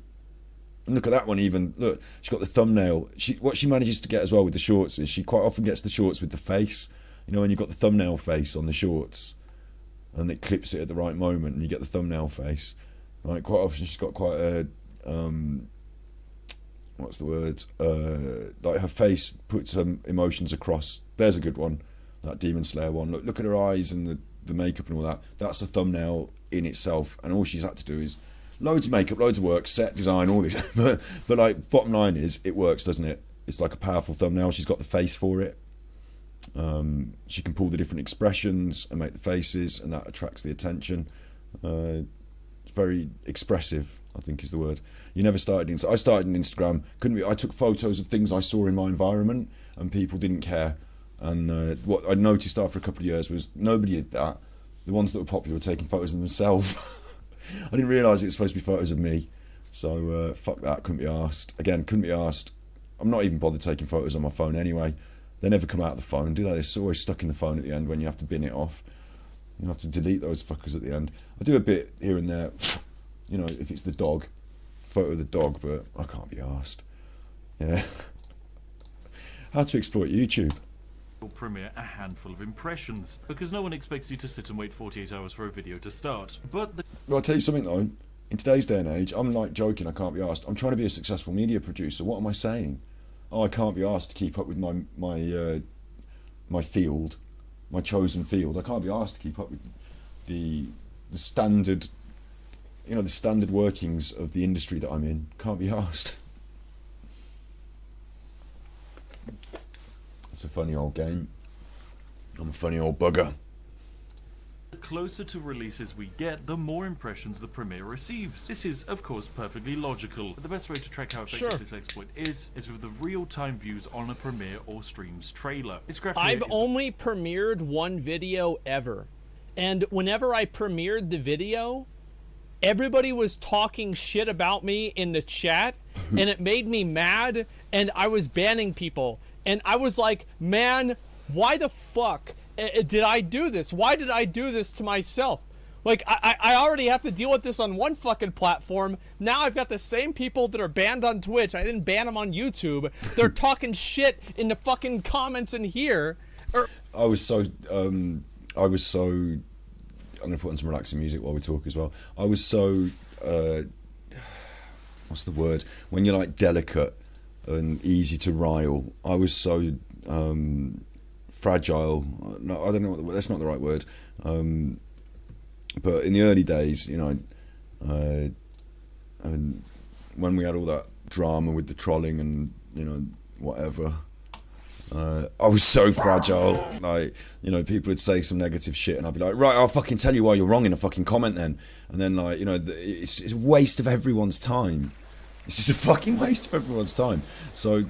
look at that one even. Look, she's got the thumbnail. What she manages to get as well with the shorts is she quite often gets the shorts with the face. You know, when you've got the thumbnail face on the shorts and it clips it at the right moment and you get the thumbnail face. Like quite often she's got quite a, what's the word? Like her face puts her emotions across. There's a good one. That Demon Slayer one. Look at her eyes and the makeup and all that. That's a thumbnail in itself, and all she's had to do is loads of makeup, loads of work, set design, all this. but like bottom line is, it works, doesn't it? It's like a powerful thumbnail. She's got the face for it. She can pull the different expressions and make the faces, and that attracts the attention. It's very expressive, I think is the word. You never started I started in Instagram. I took photos of things I saw in my environment, and people didn't care. And what I noticed after a couple of years was nobody did that. The ones that were popular were taking photos of themselves. I didn't realise it was supposed to be photos of me. So fuck that, couldn't be arsed. Again, couldn't be arsed. I'm not even bothered taking photos on my phone anyway. They never come out of the phone, do they? They're always stuck in the phone at the end when you have to bin it off. You have to delete those fuckers at the end. I do a bit here and there, you know, if it's the dog, photo of the dog, but I can't be arsed. Yeah. How to exploit YouTube. Premiere a handful of impressions, because no one expects you to sit and wait 48 hours for a video to start. But Well, I'll tell you something though, in today's day and age, I'm like joking, I can't be asked. I'm trying to be a successful media producer. What am I saying? Oh, I can't be asked to keep up with my field, my chosen field. I can't be asked to keep up with the standard, you know, the standard workings of the industry that I'm in. Can't be asked. It's a funny old game. I'm a funny old bugger. the closer to releases we get, the more impressions the Premiere receives. This is, of course, perfectly logical, but the best way to track how effective this exploit is with the real-time views on a Premiere or stream's trailer. This graph here I've only premiered one video ever, and whenever I premiered the video, everybody was talking shit about me in the chat, and it made me mad, and I was banning people. And I was like, man, why the fuck did I do this? Why did I do this to myself? Like, I already have to deal with this on one fucking platform. Now I've got the same people that are banned on Twitch. I didn't ban them on YouTube. They're talking shit in the fucking comments in here. I was so I'm going to put on some relaxing music while we talk as well. I was so, what's the word? When you're like delicate and easy to rile. I was so fragile. No, I don't know. That's not the right word. But in the early days, you know, and when we had all that drama with the trolling and, you know, whatever, I was so fragile. Like, you know, people would say some negative shit and I'd be like, right, I'll fucking tell you why you're wrong in a fucking comment then. And then, like, you know, it's a waste of everyone's time. It's just a fucking waste of everyone's time. So,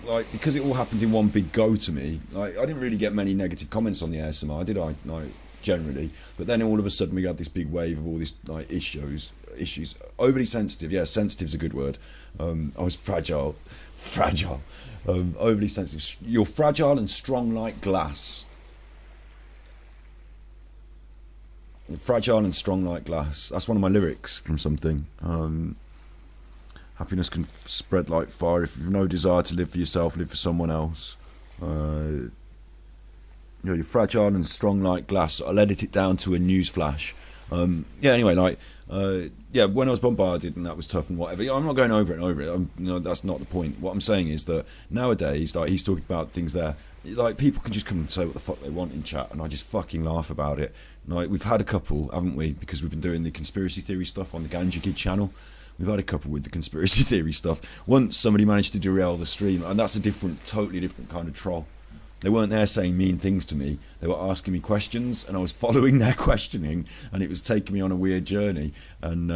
like, because it all happened in one big go to me, like, I didn't really get many negative comments on the ASMR, did I? Like, generally. But then all of a sudden we had this big wave of all these, like, issues. Overly sensitive. Yeah, sensitive's a good word. I was fragile. Overly sensitive. You're fragile and strong like glass. You're fragile and strong like glass. That's one of my lyrics from something. Happiness can spread like fire. If you've no desire to live for yourself, live for someone else. You know, you're fragile and strong like glass. I'll edit it down to a news flash. Yeah, anyway, like, yeah, when I was bombarded and that was tough and whatever, yeah, I'm not going over it and over it. You know, that's not the point. What I'm saying is that nowadays, like, he's talking about things there, like, people can just come and say what the fuck they want in chat, and I just fucking laugh about it. Like, we've had a couple, haven't we? Because we've been doing the conspiracy theory stuff on the Ganja Kid channel. We've had a couple with the conspiracy theory stuff. Once somebody managed to derail the stream, and that's a totally different kind of troll. They weren't there saying mean things to me. They were asking me questions, and I was following their questioning, and it was taking me on a weird journey. And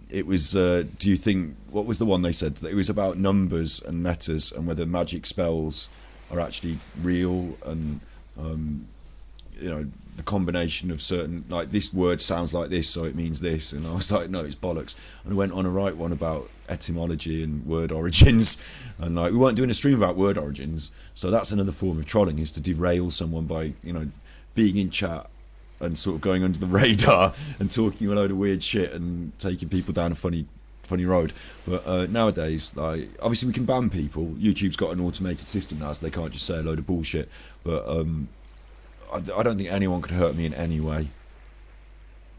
it was, do you think, what was the one they said? It was about numbers and metas and whether magic spells are actually real, and you know, the combination of certain, like, this word sounds like this, so it means this, and I was like, no, it's bollocks. And I went on a right one about etymology and word origins, and like, we weren't doing a stream about word origins, so that's another form of trolling, is to derail someone by, you know, being in chat and sort of going under the radar and talking a load of weird shit and taking people down a funny road. But nowadays, like, obviously we can ban people. YouTube's got an automated system now, so they can't just say a load of bullshit. But I don't think anyone could hurt me in any way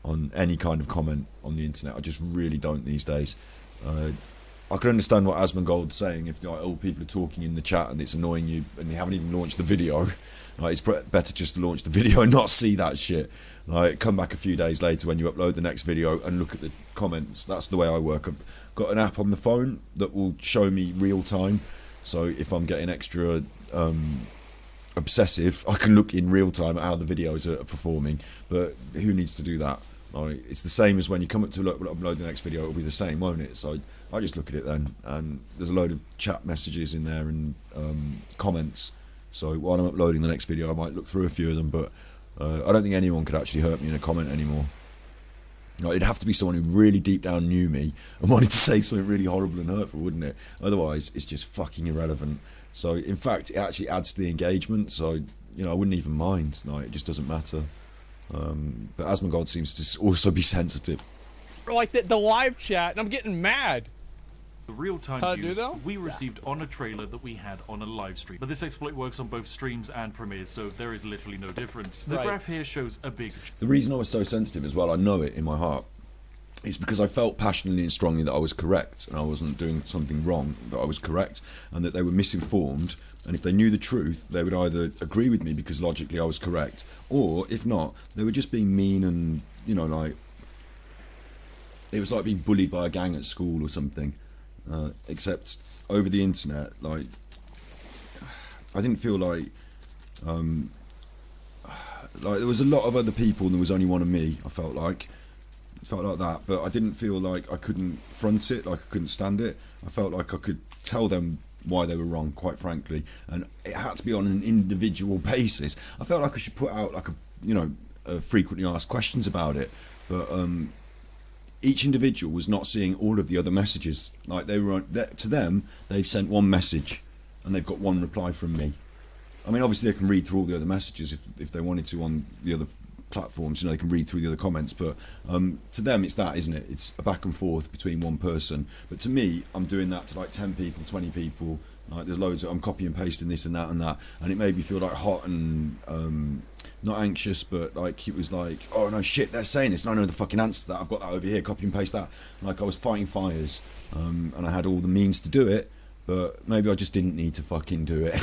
on any kind of comment on the internet. I just really don't these days. I can understand what Asmongold's saying if, like, oh, people are talking in the chat and it's annoying you and they haven't even launched the video. Like, it's better just to launch the video and not see that shit. Like, come back a few days later when you upload the next video and look at the comments. That's the way I work. I've got an app on the phone that will show me real time. So if I'm getting extra obsessive, I can look in real time at how the videos are performing. But who needs to do that? Like, it's the same as when you come up to upload the next video, it'll be the same, won't it? So I just look at it then, and there's a load of chat messages in there and comments. So while I'm uploading the next video, I might look through a few of them, but I don't think anyone could actually hurt me in a comment anymore. Like, it'd have to be someone who really deep down knew me and wanted to say something really horrible and hurtful, wouldn't it? Otherwise, it's just fucking irrelevant. So, in fact, it actually adds to the engagement, so, you know, I wouldn't even mind. Like, it just doesn't matter. But Asmongold seems to also be sensitive. Like the live chat, and I'm getting mad. The real-time views we received on a trailer that we had on a live stream. But this exploit works on both streams and premieres, so there is literally no difference. The graph here shows a big... The reason I was so sensitive as well, I know it in my heart, is because I felt passionately and strongly that I was correct and I wasn't doing something wrong, that I was correct, and that they were misinformed, and if they knew the truth, they would either agree with me because logically I was correct, or if not, they were just being mean and, you know, like, it was like being bullied by a gang at school or something. Except over the internet, like, I didn't feel like there was a lot of other people and there was only one of me. I felt like that, but I didn't feel like I couldn't front it, like I couldn't stand it. I felt like I could tell them why they were wrong, quite frankly, and it had to be on an individual basis. I felt like I should put out, like, a frequently asked questions about it, but each individual was not seeing all of the other messages. Like, they were, to them, they've sent one message and they've got one reply from me. I mean, obviously they can read through all the other messages if they wanted to on the other platforms, you know, they can read through the other comments, but to them it's that, isn't it? It's a back and forth between one person. But to me, I'm doing that to like 10 people, 20 people. Like, there's loads of, I'm copy and pasting this and that, and it made me feel like hot and not anxious, but like, it was like, oh no, shit, they're saying this and I know the fucking answer to that, I've got that over here, copy and paste that. Like, I was fighting fires, and I had all the means to do it, but maybe I just didn't need to fucking do it.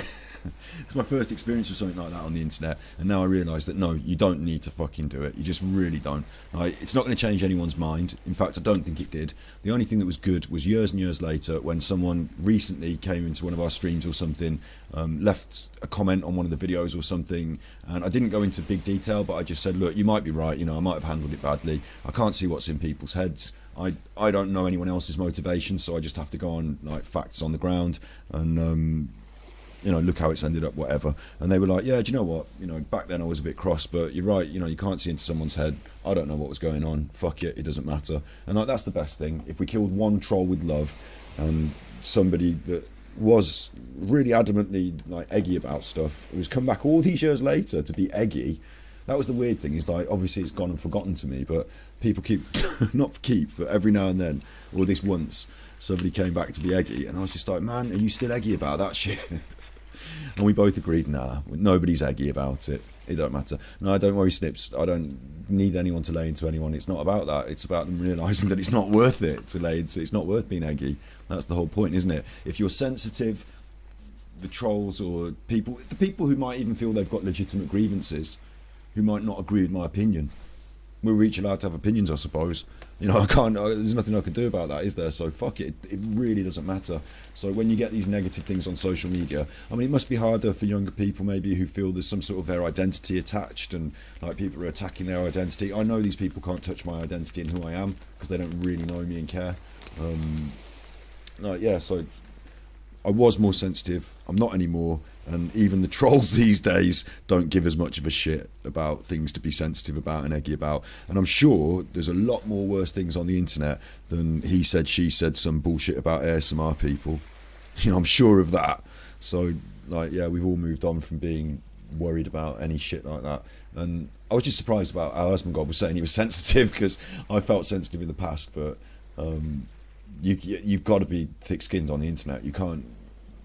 It's my first experience with something like that on the internet, and now I realise that no, you don't need to fucking do it. You just really don't. Like, it's not going to change anyone's mind. In fact, I don't think it did. The only thing that was good was years and years later when someone recently came into one of our streams or something, left a comment on one of the videos or something, and I didn't go into big detail, but I just said, look, you might be right, you know, I might have handled it badly. I can't see what's in people's heads. I don't know anyone else's motivation, so I just have to go on, like, facts on the ground, and you know, look how it's ended up, whatever. And they were like, yeah, do you know what, you know, back then I was a bit cross, but you're right, you know, you can't see into someone's head. I don't know what was going on, fuck it doesn't matter. And like, that's the best thing. If we killed one troll with love, and somebody that was really adamantly like eggy about stuff, who's come back all these years later to be eggy, that was the weird thing, is like, obviously it's gone and forgotten to me, but people keep, not keep, but every now and then, or this once, somebody came back to be eggy, and I was just like, man, are you still eggy about that shit? And we both agreed, nah, nobody's eggy about it. It don't matter. No, don't worry, Snips. I don't need anyone to lay into anyone. It's not about that. It's about them realising that it's not worth it to lay into. It's not worth being eggy. That's the whole point, isn't it? If you're sensitive, the trolls or people, the people who might even feel they've got legitimate grievances, who might not agree with my opinion, we're each allowed to have opinions, I suppose. You know, I can't, there's nothing I can do about that, is there? So fuck it, it really doesn't matter. So when you get these negative things on social media, I mean, it must be harder for younger people maybe who feel there's some sort of their identity attached, and like people are attacking their identity. I know these people can't touch my identity and who I am because they don't really know me and care. Like, yeah, so I was more sensitive. I'm not anymore. And even the trolls these days don't give as much of a shit about things to be sensitive about and eggy about. And I'm sure there's a lot more worse things on the internet than he said, she said, some bullshit about ASMR people. You know, I'm sure of that. So, like, yeah, we've all moved on from being worried about any shit like that. And I was just surprised about how Asmongold was saying he was sensitive, because I felt sensitive in the past. But you've got to be thick-skinned on the internet. You can't,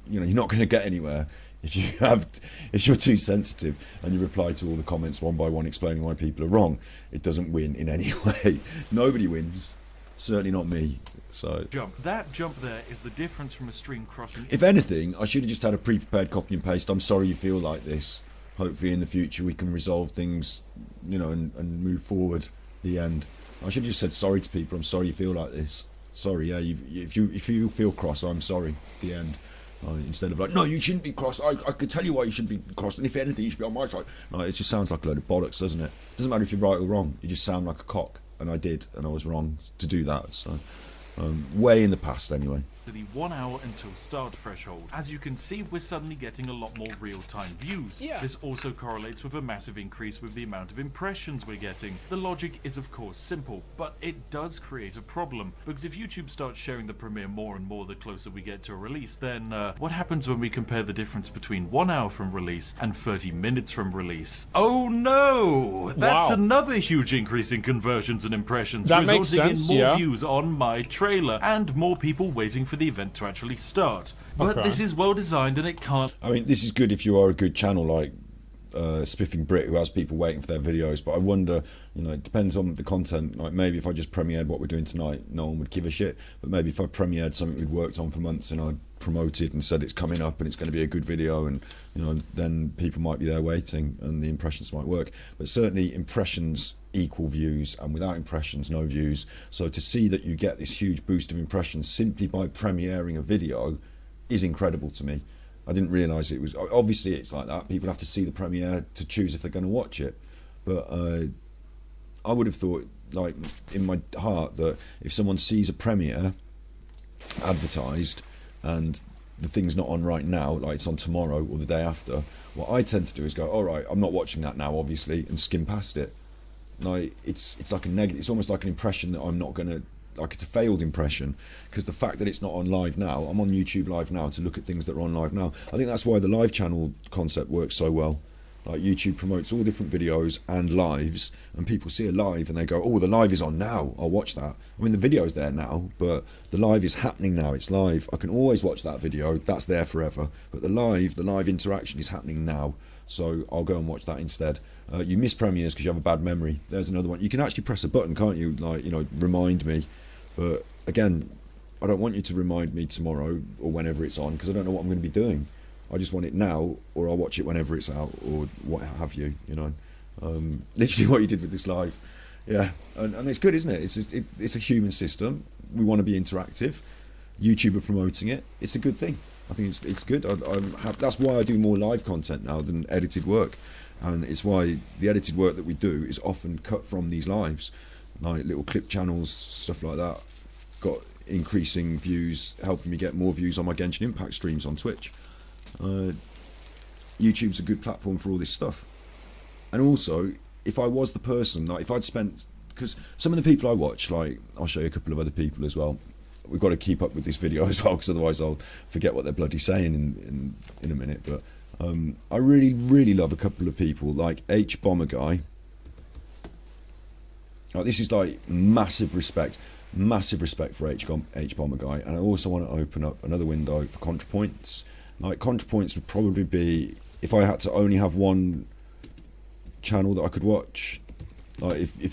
you know, you're not going to get anywhere if you're too sensitive and you reply to all the comments one by one explaining why people are wrong. It doesn't win in any way. Nobody wins. Certainly not me. So that jump there is the difference from a stream crossing. If anything, I should have just had a pre-prepared copy and paste. I'm sorry you feel like this. Hopefully in the future we can resolve things, you know, and move forward. The end. I should have just said sorry to people. I'm sorry you feel like this. Sorry, yeah. If you feel cross, I'm sorry. The end. Instead of like, no, you shouldn't be cross. I could tell you why you should be cross, and if anything, you should be on my side. No, it just sounds like a load of bollocks, doesn't it? It doesn't matter if you're right or wrong. You just sound like a cock, and I did, and I was wrong to do that. So, way in the past, anyway. To the 1 hour until start threshold. As you can see, we're suddenly getting a lot more real-time views. Yeah. This also correlates with a massive increase with the amount of impressions we're getting. The logic is of course simple, but it does create a problem, because if YouTube starts sharing the premiere more and more the closer we get to a release, then what happens when we compare the difference between 1 hour from release and 30 minutes from release? Oh no! That's Wow. another huge increase in conversions and impressions, That makes resulting sense, in more yeah. views on my trailer and more people waiting for the event to actually start. But Okay. this is well designed and it can't. I mean, this is good if you are a good channel like Spiffing Brit, who has people waiting for their videos. But I wonder, you know, it depends on the content. Like maybe if I just premiered what we're doing tonight, no one would give a shit. But maybe if I premiered something we'd worked on for months and I promoted and said it's coming up and it's going to be a good video, and you know, then people might be there waiting and the impressions might work. But certainly impressions equal views, and without impressions, no views. So to see that you get this huge boost of impressions simply by premiering a video is incredible to me. I didn't realise it was. Obviously it's like that. People have to see the premiere to choose if they're going to watch it. But I would have thought, like, in my heart, that if someone sees a premiere advertised and the thing's not on right now, like it's on tomorrow or the day after, what I tend to do is go, all right, I'm not watching that now, obviously, and skim past it. Like it's like a negative. It's almost like an impression that I'm not going to. Like it's a failed impression, because the fact that it's not on live now, I'm on YouTube live now to look at things that are on live now. I think that's why the live channel concept works so well. Like YouTube promotes all different videos and lives, and people see a live and they go, oh, the live is on now, I'll watch that. I mean, the video's there now, but the live is happening now, it's live. I can always watch that video, that's there forever. But the live interaction is happening now, so I'll go and watch that instead. You miss premieres because you have a bad memory. There's another one. You can actually press a button, can't you? Like, you know, remind me. But again, I don't want you to remind me tomorrow or whenever it's on, because I don't know what I'm going to be doing. I just want it now, or I'll watch it whenever it's out, or what have you, you know. Literally what you did with this live. Yeah, and it's good, isn't it? It's a human system. We want to be interactive. YouTube are promoting it. It's a good thing. I think it's good. That's why I do more live content now than edited work. And it's why the edited work that we do is often cut from these lives. Like little clip channels, stuff like that. Got increasing views, helping me get more views on my Genshin Impact streams on Twitch. YouTube's a good platform for all this stuff. And also, if I was the person, like if I'd spent, because some of the people I watch, like I'll show you a couple of other people as well. We've got to keep up with this video as well, because otherwise I'll forget what they're bloody saying in a minute. But I really love a couple of people, like H Bomber Guy. Like, this is like massive respect for H Bomber Guy. And I also want to open up another window for ContraPoints. Like, ContraPoints would probably be, if I had to only have one channel that I could watch, like if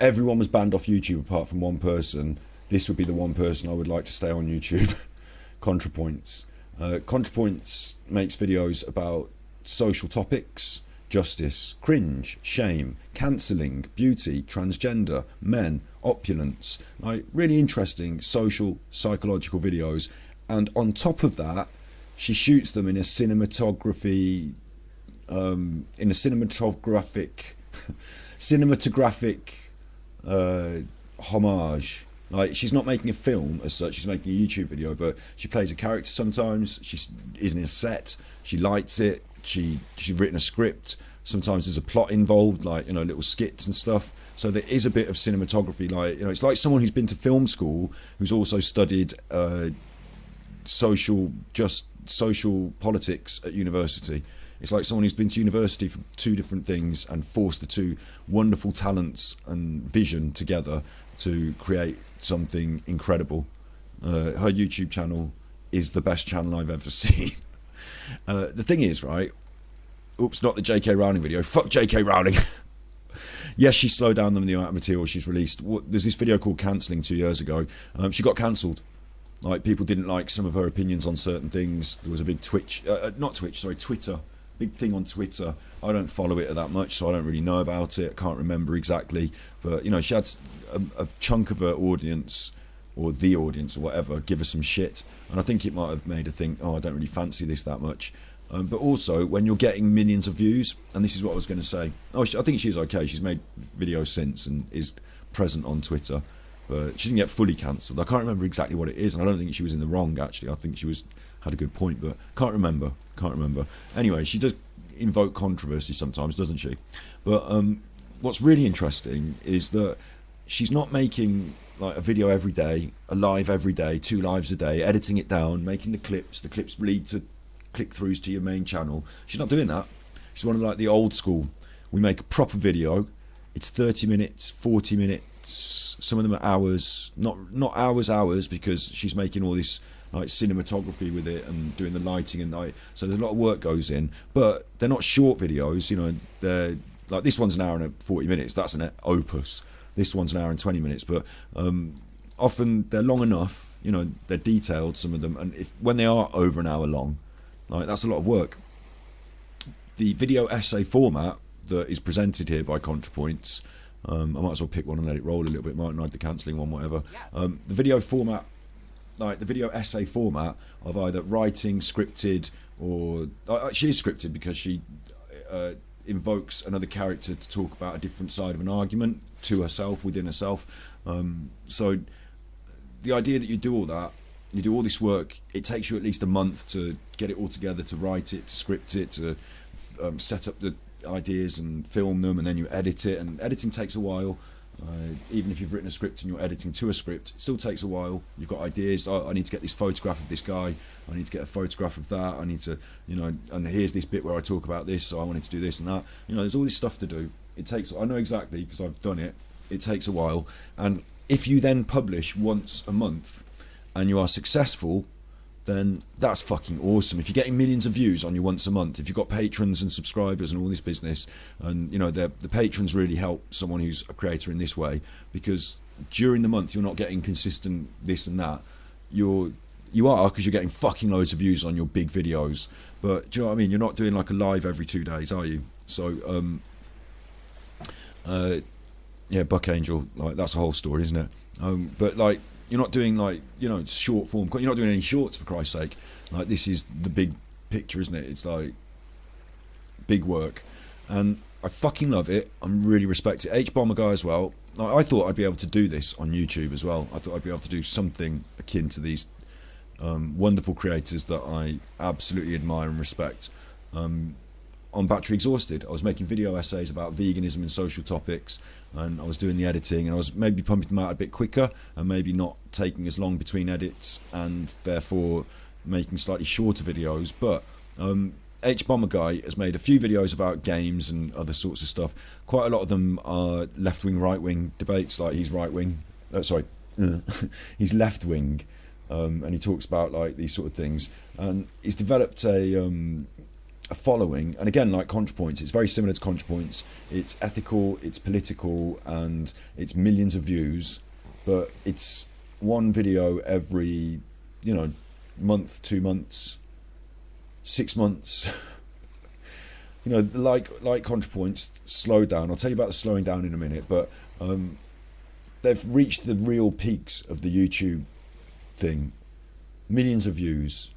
everyone was banned off YouTube apart from one person, this would be the one person I would like to stay on YouTube. ContraPoints. ContraPoints makes videos about social topics, justice, cringe, shame, cancelling, beauty, transgender, men, opulence. Like, really interesting social, psychological videos. And on top of that, she shoots them in a cinematographic cinematographic homage. Like, she's not making a film as such, she's making a YouTube video, but she plays a character sometimes, she is in a set, she lights it, she's written a script, sometimes there's a plot involved, like, you know, little skits and stuff. So there is a bit of cinematography, like, you know, it's like someone who's been to film school, who's also studied social politics at university. It's like someone who's been to university for 2 different things and forced the 2 wonderful talents and vision together to create something incredible. Her YouTube channel is the best channel I've ever seen. The thing is, right, oops, not the J.K. Rowling video, fuck J.K. Rowling. Yes, she slowed down the amount of material she's released. There's this video called Cancelling 2 years ago. She got cancelled. Like, people didn't like some of her opinions on certain things. There was a big Twitter. Big thing on Twitter. I don't follow it that much, so I don't really know about it. I can't remember exactly. But, you know, she had a chunk of her audience, or the audience or whatever, give her some shit. And I think it might have made her think, oh, I don't really fancy this that much. But also, when you're getting millions of views, and this is what I was going to say. Oh, I think she's okay. She's made videos since and is present on Twitter. But she didn't get fully cancelled. I can't remember exactly what it is, and I don't think she was in the wrong, actually. I think she had a good point, but can't remember. Anyway, she does invoke controversy sometimes, doesn't she? But what's really interesting is that she's not making like a video every day, a live every day, 2 lives a day, editing it down, making the clips lead to click-throughs to your main channel. She's not doing that. She's one of like the old school. We make a proper video. It's 30 minutes, 40 minutes. Some of them are hours, not hours, because she's making all this like cinematography with it and doing the lighting and like, so there's a lot of work goes in. But they're not short videos, you know. They're like, this one's an hour and 40 minutes. That's an opus. This one's an hour and 20 minutes. But often they're long enough, you know. They're detailed, some of them, and when they are over an hour long, like, that's a lot of work. The video essay format that is presented here by ContraPoints, I might as well pick one and let it roll a little bit, mightn't I? The cancelling one, whatever. The video format, like the video essay format of either writing, scripted, or she is scripted because she invokes another character to talk about a different side of an argument to herself, within herself. So the idea that you do all that, you do all this work, it takes you at least a month to get it all together, to write it, to script it, to set up the ideas and film them, and then you edit it, and editing takes a while. Even if you've written a script and you're editing to a script, it still takes a while. You've got ideas. I need to get this photograph of this guy, I need to get a photograph of that, I need to, you know, and here's this bit where I talk about this, so I wanted to do this and that. You know, there's all this stuff to do. It takes, I know exactly because I've done it, it takes a while. And if you then publish once a month and you are successful, then that's fucking awesome. If you're getting millions of views on your once a month, if you've got patrons and subscribers and all this business, and you know, the patrons really help someone who's a creator in this way, because during the month you're not getting consistent this and that. You are, because you're getting fucking loads of views on your big videos, but do you know what I mean? You're not doing like a live every 2 days, are you? So yeah, Buck Angel, like, that's a whole story, isn't it? But like, you're not doing like, you know, short form, you're not doing any shorts, for Christ's sake. Like, this is the big picture, isn't it? It's like big work, and I fucking love it. I really respect it. H-Bomber guy as well. Like, I thought I'd be able to do this on YouTube as well. I thought I'd be able to do something akin to these wonderful creators that I absolutely admire and respect. On Battery Exhausted, I was making video essays about veganism and social topics, and I was doing the editing, and I was maybe pumping them out a bit quicker and maybe not taking as long between edits, and therefore making slightly shorter videos. But H-Bomber Guy has made a few videos about games and other sorts of stuff. Quite a lot of them are left-wing, right-wing debates. Like, he's right-wing, he's left-wing, and he talks about like these sort of things, and he's developed a following. And again, like ContraPoints, it's very similar to ContraPoints. It's ethical, it's political, and it's millions of views, but it's one video every, you know, month, 2 months, 6 months. You know, like ContraPoints, slow down. I'll tell you about the slowing down in a minute, but they've reached the real peaks of the YouTube thing. Millions of views,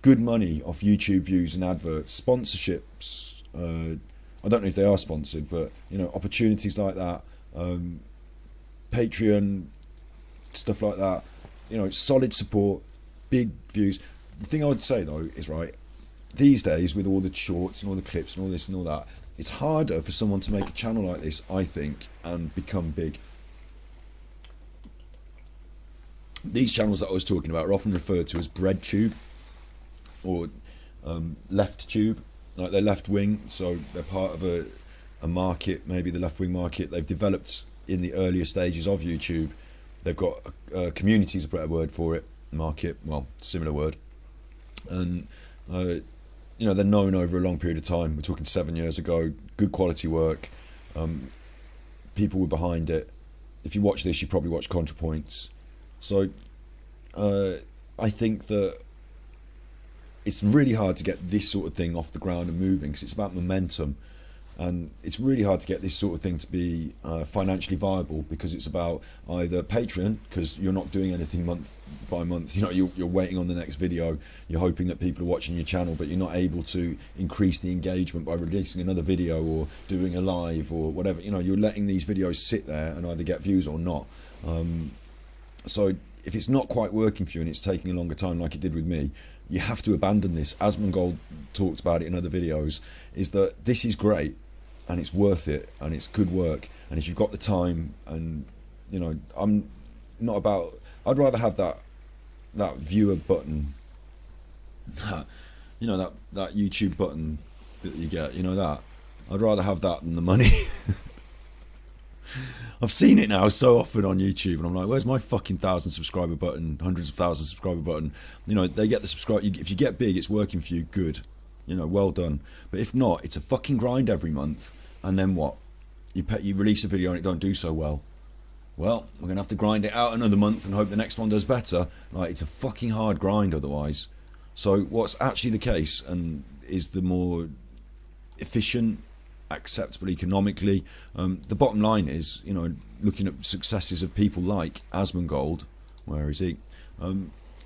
good money off YouTube views and adverts, sponsorships. I don't know if they are sponsored, but you know, opportunities like that. Patreon, stuff like that. You know, solid support, big views. The thing I would say though is, right, these days with all the shorts and all the clips and all this and all that, it's harder for someone to make a channel like this, I think, and become big. These channels that I was talking about are often referred to as bread tube or left tube, like they're left wing, so they're part of a market, maybe the left wing market. They've developed in the earlier stages of YouTube. They've got community is a better word for it, market, well, similar word, and you know, they're known over a long period of time. We're talking 7 years ago, good quality work, people were behind it. If you watch this, you probably watch ContraPoints. So I think that it's really hard to get this sort of thing off the ground and moving, because it's about momentum, and it's really hard to get this sort of thing to be financially viable, because it's about either Patreon, because you're not doing anything month by month, you know, you're waiting on the next video, you're hoping that people are watching your channel, but you're not able to increase the engagement by releasing another video or doing a live or whatever. You know, you're letting these videos sit there and either get views or not. So if it's not quite working for you and it's taking a longer time like it did with me, you have to abandon this. Asmongold talked about it in other videos, is that this is great and it's worth it and it's good work, and if you've got the time, and you know, I'm not about, I'd rather have that viewer button, you know, that YouTube button that you get, you know, that I'd rather have that than the money. I've seen it now so often on YouTube, and I'm like, where's my fucking 1,000 subscriber button, hundreds of thousands subscriber button? You know, they get the subscribe. If you get big, it's working for you, good. You know, well done. But if not, it's a fucking grind every month. And then what? You release a video and it don't do so well. Well, we're gonna have to grind it out another month and hope the next one does better. Like, it's a fucking hard grind otherwise. So what's actually the case, and is the more efficient, acceptable economically, the bottom line is, you know, looking at successes of people like Asmongold, where is he,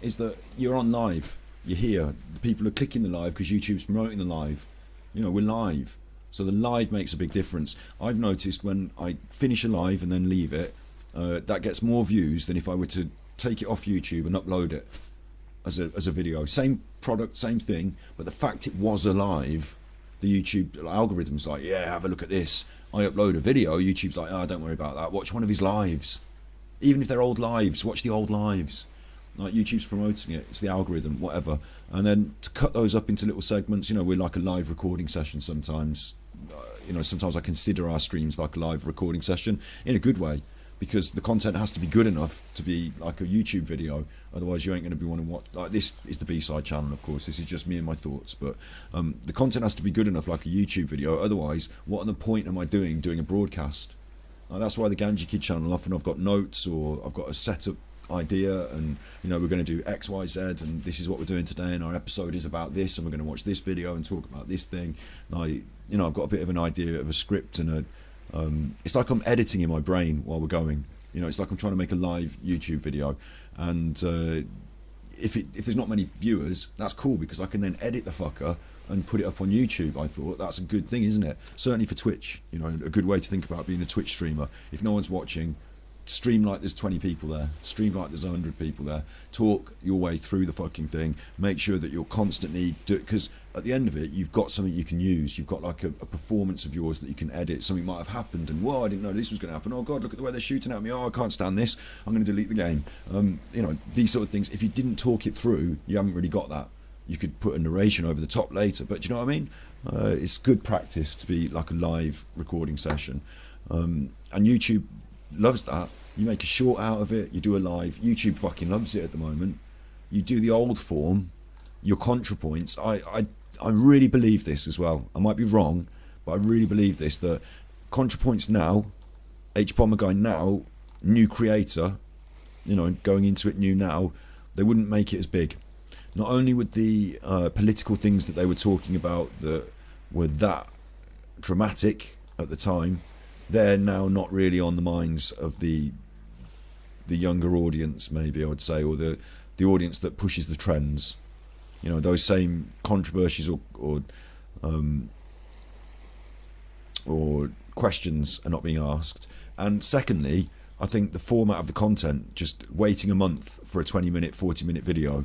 is that you're on live, you're here, the people are clicking the live because YouTube's promoting the live, you know, we're live, so the live makes a big difference. I've noticed when I finish a live and then leave it, that gets more views than if I were to take it off YouTube and upload it as a video. Same product, same thing, but the fact it was a live, the YouTube algorithm's like, yeah, have a look at this. I upload a video, YouTube's like, oh, don't worry about that, watch one of his lives. Even if they're old lives, watch the old lives. Like, YouTube's promoting it, it's the algorithm, whatever. And then to cut those up into little segments, you know, we're like a live recording session sometimes. You know, sometimes I consider our streams like a live recording session, in a good way, because the content has to be good enough to be like a YouTube video, otherwise you ain't going to be wanting to watch. Like, this is the B-side channel, of course, this is just me and my thoughts, but the content has to be good enough like a YouTube video, otherwise what on the point am I doing a broadcast? That's why the Ganji Kid channel, often I've got notes, or I've got a setup idea, and you know, we're going to do X, Y, Z, and this is what we're doing today, and our episode is about this, and we're going to watch this video and talk about this thing. You know, I've got a bit of an idea of a script, and it's like I'm editing in my brain while we're going. You know, it's like I'm trying to make a live YouTube video, and if there's not many viewers, that's cool, because I can then edit the fucker and put it up on YouTube. I thought that's a good thing, isn't it? Certainly for Twitch, you know, a good way to think about being a Twitch streamer. If no one's watching, stream like there's 20 people there, stream like there's 100 people there, talk your way through the fucking thing, make sure that you're constantly, because at the end of it, you've got something you can use, you've got like a performance of yours that you can edit. Something might have happened, and whoa, I didn't know this was going to happen, oh god, look at the way they're shooting at me, oh, I can't stand this, I'm going to delete the game. You know, these sort of things, if you didn't talk it through, you haven't really got that. You could put a narration over the top later, but do you know what I mean? It's good practice to be like a live recording session, and YouTube loves that. You make a short out of it, you do a live. YouTube fucking loves it at the moment. You do the old form, your ContraPoints. I really believe this as well. I might be wrong, but I really believe this, that ContraPoints now, H-Bomber Guy now, new creator, you know, going into it new now, they wouldn't make it as big. Not only would the political things that they were talking about that were that dramatic at the time, they're now not really on the minds of the younger audience, maybe I would say, or the audience that pushes the trends. You know, those same controversies or questions are not being asked. And secondly, I think the format of the content, just waiting a month for a 20-minute, 40-minute video,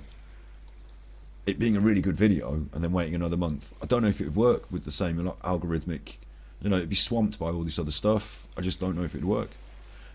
it being a really good video, and then waiting another month, I don't know if it would work with the same algorithmic, you know, it'd be swamped by all this other stuff. I just don't know if it'd work.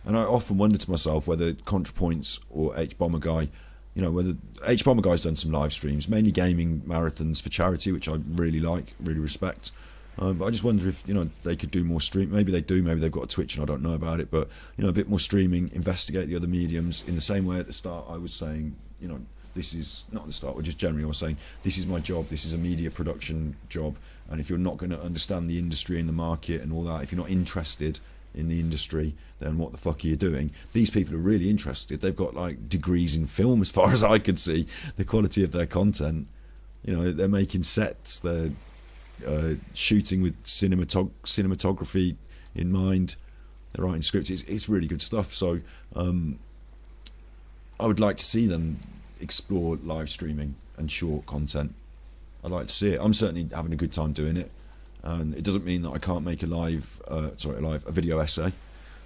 And I often wonder to myself whether ContraPoints or H-Bomber Guy, you know, whether H-Bomber Guy's done some live streams, mainly gaming marathons for charity, which I really like, really respect. But I just wonder if, you know, they could do more stream. Maybe they do, maybe they've got a Twitch and I don't know about it, but, you know, a bit more streaming, investigate the other mediums in the same way at the start I was saying, you know, this is, not at the start, or just generally I was saying, this is my job, this is a media production job, and if you're not going to understand the industry and the market and all that, if you're not interested in the industry, then what the fuck are you doing? These people are really interested. They've got like degrees in film as far as I could see, the quality of their content. You know, they're making sets, they're shooting with cinematography in mind, they're writing scripts. It's really good stuff. So I would like to see them explore live streaming and short content. I'd like to see it. I'm certainly having a good time doing it, and it doesn't mean that I can't make a video essay.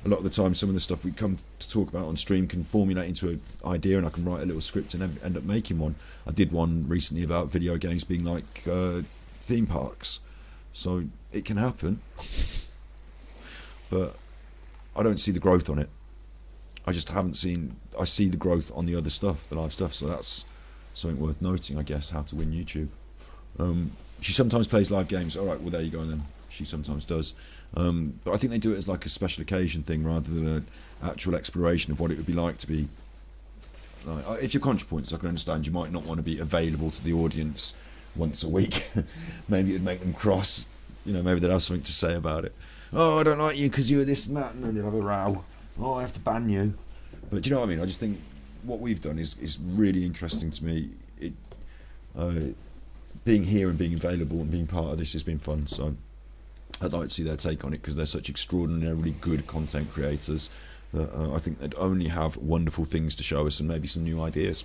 A lot of the time, some of the stuff we come to talk about on stream can formulate into an idea, and I can write a little script and end up making one. I did one recently about video games being like theme parks, so it can happen. But I don't see the growth on it. I just haven't seen. I see the growth on the other stuff, the live stuff. So that's something worth noting, I guess. How to win YouTube. She sometimes plays live games. All right, well there you go then. She sometimes does. But I think they do it as like a special occasion thing rather than an actual exploration of what it would be like to be. Like, if you're ContraPoints, I can understand you might not want to be available to the audience once a week. Maybe it'd make them cross. You know, maybe they'd have something to say about it. Oh, I don't like you because you were this and that, and then they'll have a row. Oh, I have to ban you. But do you know what I mean? I just think what we've done is really interesting to me. Being here and being available and being part of this has been fun. So I'd like to see their take on it because they're such extraordinarily good content creators that I think they'd only have wonderful things to show us and maybe some new ideas.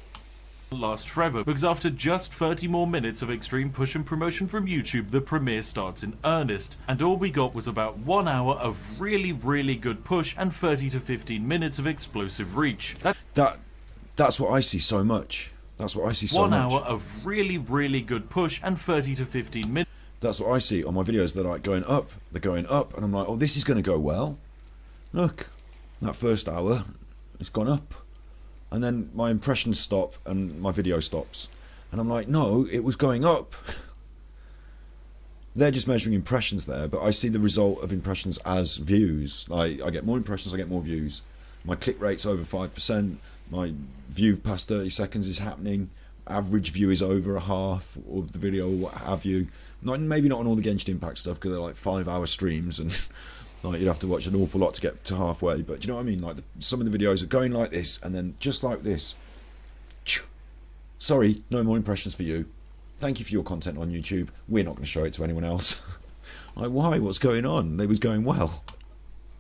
Last forever, because after just 30 more minutes of extreme push and promotion from YouTube, the premiere starts in earnest, and all we got was about 1 hour of really good push and 30 to 15 minutes of explosive reach. That's what I see so much. That's what I see so much. 1 hour of really good push and 30 to 15 minutes. That's what I see on my videos. They're like going up, and I'm like, oh, this is going to go well. Look, that first hour, it's gone up. And then my impressions stop and my video stops. And I'm like, no, it was going up. They're just measuring impressions there, but I see the result of impressions as views. Like, I get more impressions, I get more views. My click rate's over 5%. My view past 30 seconds is happening. Average view is over a half of the video, or what have you. Maybe not on all the Genshin Impact stuff, because they're like 5-hour streams and like you'd have to watch an awful lot to get to halfway. But do you know what I mean? Like some of the videos are going like this, and then just like this. Sorry, no more impressions for you. Thank you for your content on YouTube. We're not going to show it to anyone else. Like, why? What's going on? They was going well.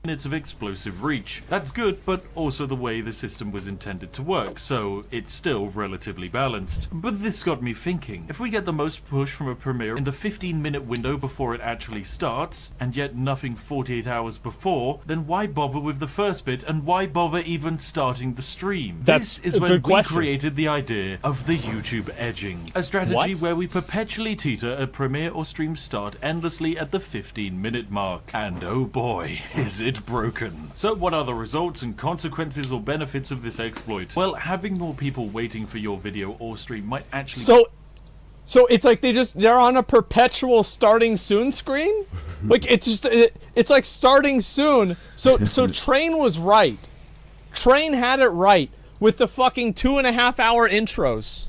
Minutes of explosive reach. That's good, but also the way the system was intended to work, so it's still relatively balanced. But this got me thinking, if we get the most push from a premiere in the 15-minute window before it actually starts, and yet nothing 48 hours before, then why bother with the first bit, and why bother even starting the stream? This is when we created the idea of the YouTube edging, a strategy where we perpetually teeter a premiere or stream start endlessly at the 15-minute mark. And oh boy, is it broken. So what are the results and consequences or benefits of this exploit? Well, having more people waiting for your video or stream might actually... So it's like they're on a perpetual starting soon screen? Like it's like starting soon. So Train was right. Train had it right with the fucking 2.5 hour intros.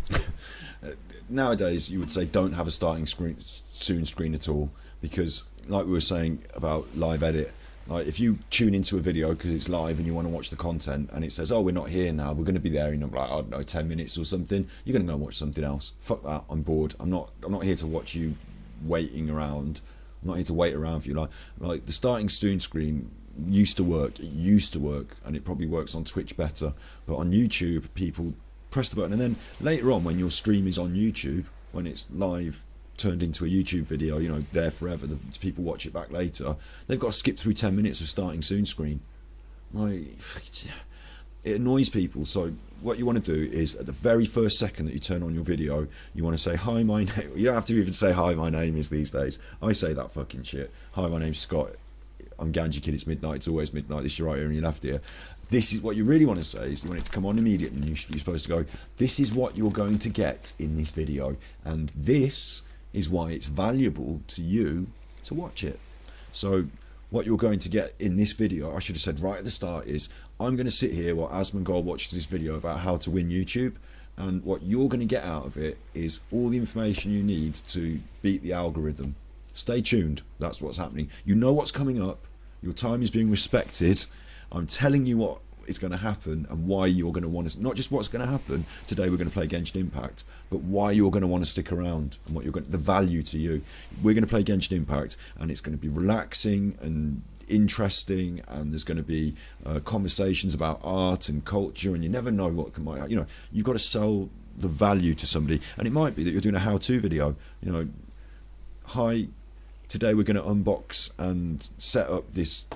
Nowadays you would say don't have a starting soon screen at all, because like we were saying about live edit, like if you tune into a video because it's live and you want to watch the content and it says, oh, we're not here now, we're going to be there in like, I don't know, 10 minutes or something, you're going to go and watch something else. Fuck that, I'm bored. I'm not here to watch you waiting around. I'm not here to wait around for you. Like the starting soon screen used to work. It used to work, and it probably works on Twitch better. But on YouTube, people press the button, and then later on when your stream is on YouTube, when it's live turned into a YouTube video, you know, there forever, the people watch it back later, they've got to skip through 10 minutes of starting soon screen. Like, it annoys people. So what you want to do is, at the very first second that you turn on your video, you want to say, hi, my name. You don't have to even say, hi, my name is these days. I say that fucking shit. Hi, my name's Scott. I'm Ganji Kid. It's midnight. It's always midnight. This is your right ear and your left ear. This is what you really want to say, is you want it to come on immediately, and you're supposed to go, this is what you're going to get in this video, and this is why it's valuable to you to watch it. So what you're going to get in this video, I should have said right at the start, is I'm going to sit here while Asmongold watches this video about how to win YouTube, and what you're going to get out of it is all the information you need to beat the algorithm. Stay tuned. That's what's happening. You know what's coming up. Your time is being respected. I'm telling you what is going to happen and why you're going to want to, not just what's going to happen. Today we're going to play Genshin Impact, but why you're going to want to stick around and what you're going, the value to you. We're going to play Genshin Impact, and it's going to be relaxing and interesting, and there's going to be conversations about art and culture, and you never know what might, you know, you've got to sell the value to somebody, and it might be that you're doing a how-to video. You know, hi, today we're going to unbox and set up this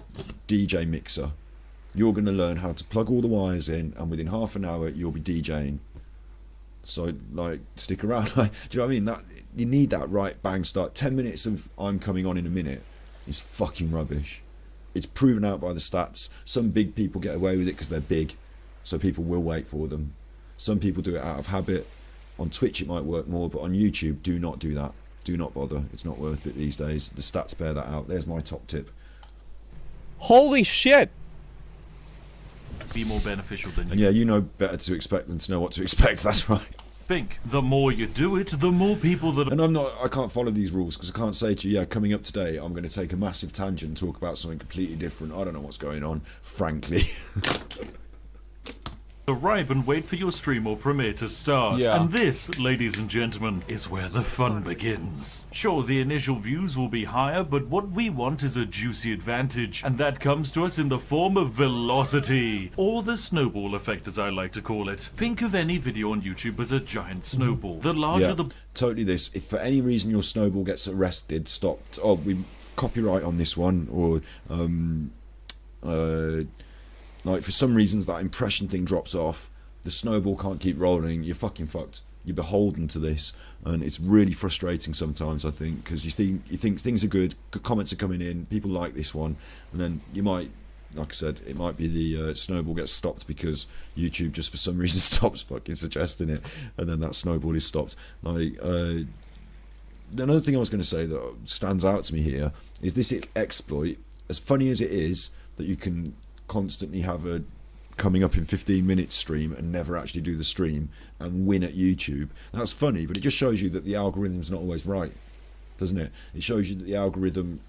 DJ mixer. You're going to learn how to plug all the wires in, and within half an hour you'll be DJing. So, like, stick around. Like, do you know what I mean? That, you need that right bang start. 10 minutes of I'm coming on in a minute is fucking rubbish. It's proven out by the stats. Some big people get away with it because they're big, so people will wait for them. Some people do it out of habit. On Twitch it might work more, but on YouTube, do not do that. Do not bother. It's not worth it these days. The stats bear that out. There's my top tip. Holy shit! Be more beneficial than you. And yeah, you know better to expect than to know what to expect. That's right. Think. The more you do it, the more people that. And I can't follow these rules, because I can't say to you, yeah, coming up today, I'm going to take a massive tangent and talk about something completely different. I don't know what's going on, frankly. Arrive and wait for your stream or premiere to start. Yeah. And this, ladies and gentlemen, is where the fun begins. Sure, the initial views will be higher, but what we want is a juicy advantage, and that comes to us in the form of velocity, or the snowball effect as I like to call it. Think of any video on YouTube as a giant snowball. The larger Yeah, the... totally this. If for any reason your snowball gets arrested, stopped, oh, we copyright on this one, or like for some reasons that impression thing drops off, the snowball can't keep rolling, you're fucking fucked. You're beholden to this, and it's really frustrating sometimes, I think, because you think things are good comments are coming in, people like this one, and then you might, like I said, it might be the snowball gets stopped because YouTube just for some reason stops fucking suggesting it, and then that snowball is stopped. Like, another thing I was going to say that stands out to me here is this exploit, as funny as it is that you can constantly have a coming up in 15 minutes stream and never actually do the stream and win at YouTube. That's funny, but it just shows you that the algorithm's not always right, doesn't it? It shows you that the algorithm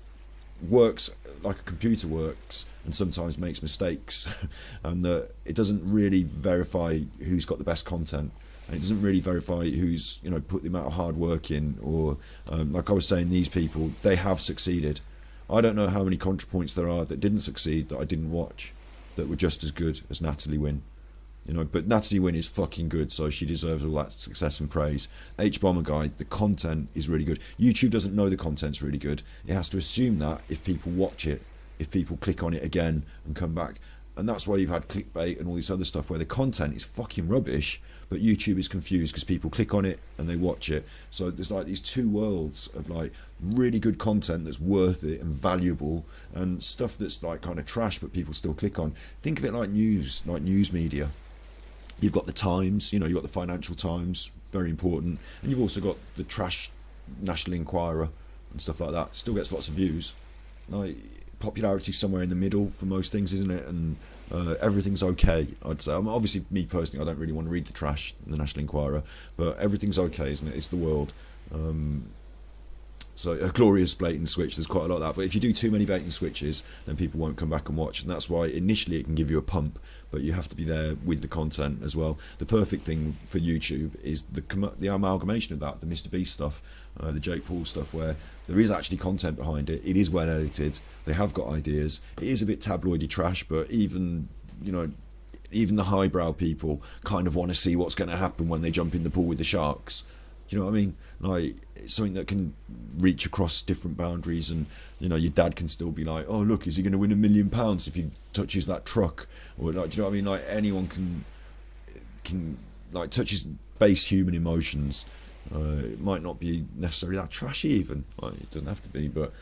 works like a computer works and sometimes makes mistakes, and that it doesn't really verify who's got the best content, and it doesn't really verify who's, you know, put the amount of hard work in, or like I was saying, these people, they have succeeded. I don't know how many ContraPoints there are that didn't succeed, that I didn't watch, that were just as good as Natalie Wynn. You know, but Natalie Wynn is fucking good, so she deserves all that success and praise. H-Bomber Guide, the content is really good. YouTube doesn't know the content's really good. It has to assume that if people watch it, if people click on it again and come back. And that's why you've had clickbait and all this other stuff where the content is fucking rubbish, but YouTube is confused because people click on it and they watch it. So there's like these two worlds of like really good content that's worth it and valuable, and stuff that's like kind of trash but people still click on. Think of it like news media. You've got the Times, you know, you've got the Financial Times, very important, and you've also got the trash National Enquirer and stuff like that. Still gets lots of views. Like, popularity somewhere in the middle for most things, isn't it? And everything's okay, I'd say. Obviously, me personally, I don't really want to read the trash in the National Enquirer, but everything's okay, isn't it? It's the world. So a glorious bait and switch, there's quite a lot of that. But if you do too many bait and switches, then people won't come back and watch. And that's why initially it can give you a pump, but you have to be there with the content as well. The perfect thing for YouTube is the amalgamation of that, the Mr. Beast stuff, the Jake Paul stuff, where there is actually content behind it. It is well edited. They have got ideas. It is a bit tabloidy trash, but even, you know, even the highbrow people kind of want to see what's going to happen when they jump in the pool with the sharks. Do you know what I mean? Like, it's something that can reach across different boundaries, and you know, your dad can still be like, oh look, is he going to win £1 million if he touches that truck? Or like, do you know what I mean? Like, anyone can like touch his base human emotions. It might not be necessarily that trashy even. Like, it doesn't have to be, but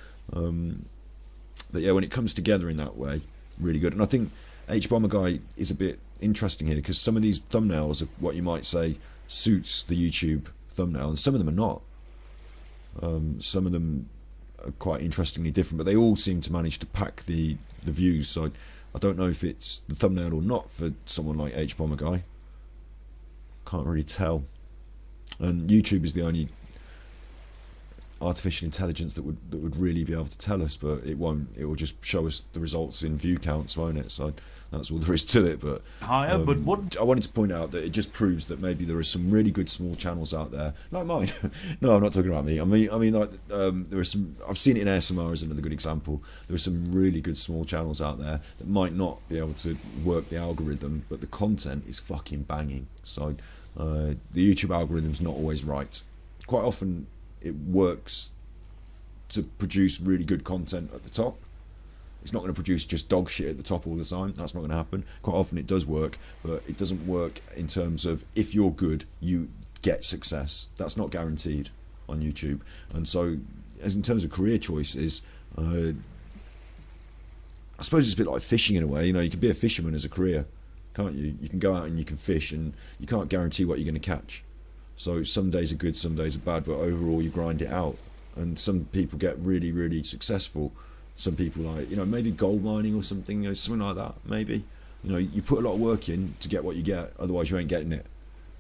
yeah, when it comes together in that way, really good. And I think H-Bomber Guy is a bit interesting here, because some of these thumbnails are what you might say suits the YouTube thumbnail, and some of them are not. Some of them are quite interestingly different, but they all seem to manage to pack the views. So I don't know if it's the thumbnail or not for someone like H-Bomber Guy. Can't really tell. And YouTube is the only artificial intelligence that would really be able to tell us, but it won't. It will just show us the results in view counts, won't it? So that's all there is to it. But higher, but what I wanted to point out that it just proves that maybe there are some really good small channels out there, like mine. No, I'm not talking about me. I mean, like there are some. I've seen it in ASMR as another good example. There are some really good small channels out there that might not be able to work the algorithm, but the content is fucking banging. So the YouTube algorithm's not always right. Quite often it works to produce really good content at the top. It's not going to produce just dog shit at the top all the time. That's not going to happen. Quite often it does work, but it doesn't work in terms of if you're good, you get success. That's not guaranteed on YouTube. And so, as in terms of career choices, I suppose it's a bit like fishing in a way. You know, you can be a fisherman as a career, can't you? You can go out and you can fish, and you can't guarantee what you're going to catch. So some days are good, some days are bad, but overall you grind it out. And some people get really, really successful. Some people, like, you know, maybe gold mining or something, you know, something like that, maybe. You know, you put a lot of work in to get what you get, otherwise you ain't getting it.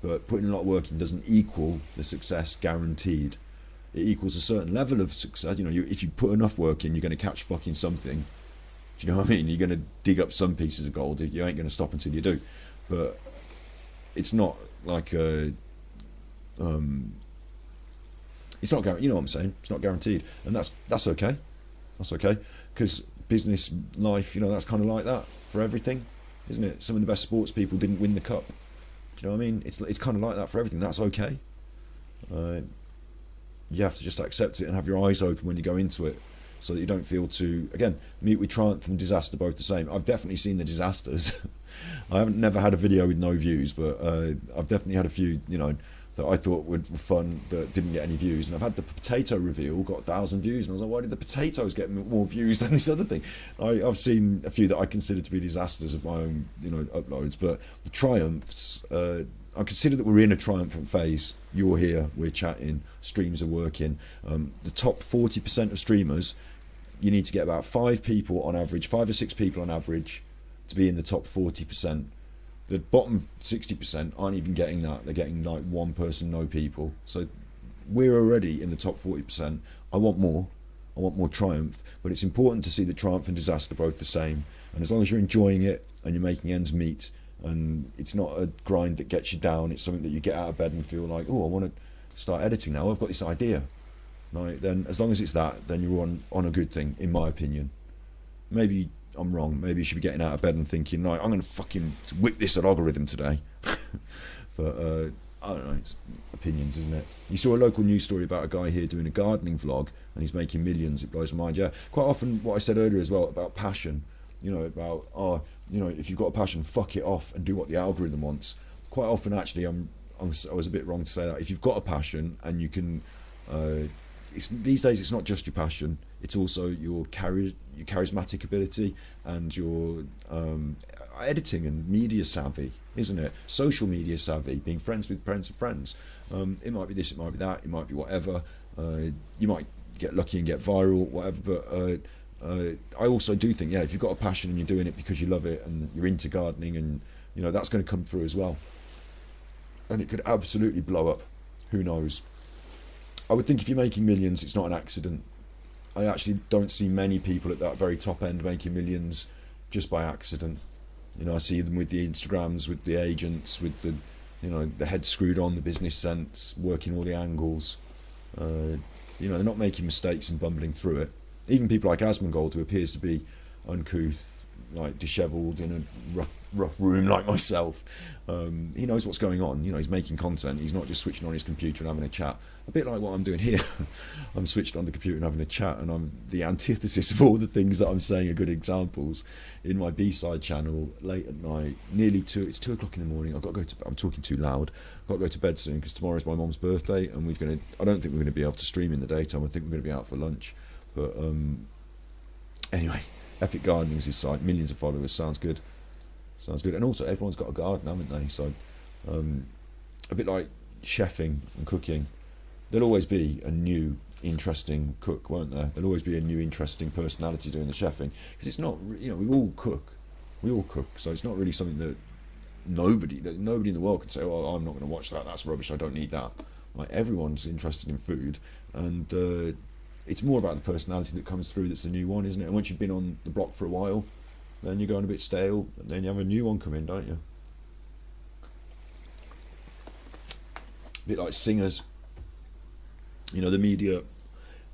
But putting a lot of work in doesn't equal the success guaranteed. It equals a certain level of success. You know, if you put enough work in, you're going to catch fucking something. Do you know what I mean? You're going to dig up some pieces of gold. You ain't going to stop until you do. But it's not like a... it's not guaranteed. You know what I'm saying? It's not guaranteed, and that's okay. That's okay, because business, life, you know, that's kind of like that for everything, isn't it? Some of the best sports people didn't win the cup. Do you know what I mean? It's kind of like that for everything. That's okay. You have to just accept it and have your eyes open when you go into it, so that you don't feel too. Again, meet with triumph and disaster both the same. I've definitely seen the disasters. I haven't never had a video with no views, but I've definitely had a few, you know, that I thought were fun that didn't get any views. And I've had the potato reveal, got 1,000 views, and I was like, why did the potatoes get more views than this other thing? I've seen a few that I consider to be disasters of my own, you know, uploads, but the triumphs, I consider that we're in a triumphant phase. You're here, we're chatting, streams are working. The top 40% of streamers, you need to get about 5 people on average, 5 or 6 people on average, to be in the top 40%. The bottom 60% aren't even getting that. They're getting like 1 person, no people. So we're already in the top 40%. I want more. I want more triumph. But it's important to see the triumph and disaster both the same. And as long as you're enjoying it and you're making ends meet, and it's not a grind that gets you down, it's something that you get out of bed and feel like, oh, I want to start editing now. I've got this idea. Right? Then as long as it's that, then you're on a good thing, in my opinion. Maybe I'm wrong. Maybe you should be getting out of bed and thinking, no, I'm going to fucking whip this algorithm today. But I don't know, it's opinions, isn't it? You saw a local news story about a guy here doing a gardening vlog, and he's making millions. It blows my mind. Yeah, quite often what I said earlier as well about passion, you know, about, you know, if you've got a passion, fuck it off and do what the algorithm wants. Quite often, actually, I was a bit wrong to say that. If you've got a passion and you can, these days it's not just your passion, it's also your charismatic ability and your editing and media savvy, isn't it? Social media savvy, being friends with friends of friends. It might be this, it might be that, it might be whatever. You might get lucky and get viral, whatever, but I also do think, yeah, if you've got a passion and you're doing it because you love it and you're into gardening, and you know, that's going to come through as well. And it could absolutely blow up. Who knows? I would think if you're making millions, it's not an accident. I actually don't see many people at that very top end making millions just by accident. You know, I see them with the Instagrams, with the agents, with the, you know, the head screwed on, the business sense, working all the angles. You know, they're not making mistakes and bumbling through it. Even people like Asmongold, who appears to be uncouth, like dishevelled in a rough room like myself. He knows what's going on. You know, he's making content. He's not just switching on his computer and having a chat. A bit like what I'm doing here. I'm switching on the computer and having a chat, and I'm the antithesis of all the things that I'm saying are good examples. In my B-side channel, late at night, it's 2 o'clock in the morning. I've got to go to. I'm talking too loud. I've got to go to bed soon because tomorrow's my mum's birthday, and I don't think we're going to be able to stream in the daytime. I think we're going to be out for lunch. But anyway, Epic Gardening's his site. Millions of followers. Sounds good. And also, everyone's got a garden, haven't they? So, a bit like chefing and cooking, there'll always be a new, interesting cook, won't there? There'll always be a new, interesting personality doing the chefing. Because it's not, you know, we all cook. So it's not really something that nobody in the world can say, oh, I'm not going to watch that. That's rubbish. I don't need that. Like, everyone's interested in food. And it's more about the personality that comes through that's the new one, isn't it? And once you've been on the block for a while, then you're going a bit stale, and then you have a new one come in, don't you? A bit like singers. You know, the media,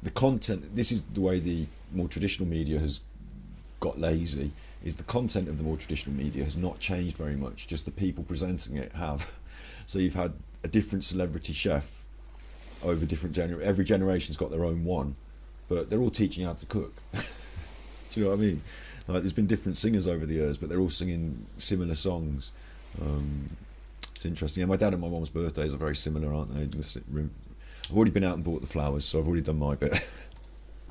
the content, this is the way the more traditional media has got lazy, is the content of the more traditional media has not changed very much, just the people presenting it have. So you've had a different celebrity chef over different every generation's got their own one, but they're all teaching how to cook. Do you know what I mean? Like, there's been different singers over the years, but they're all singing similar songs. It's interesting. Yeah, my dad and my mum's birthdays are very similar, aren't they? I've already been out and bought the flowers, so I've already done my bit.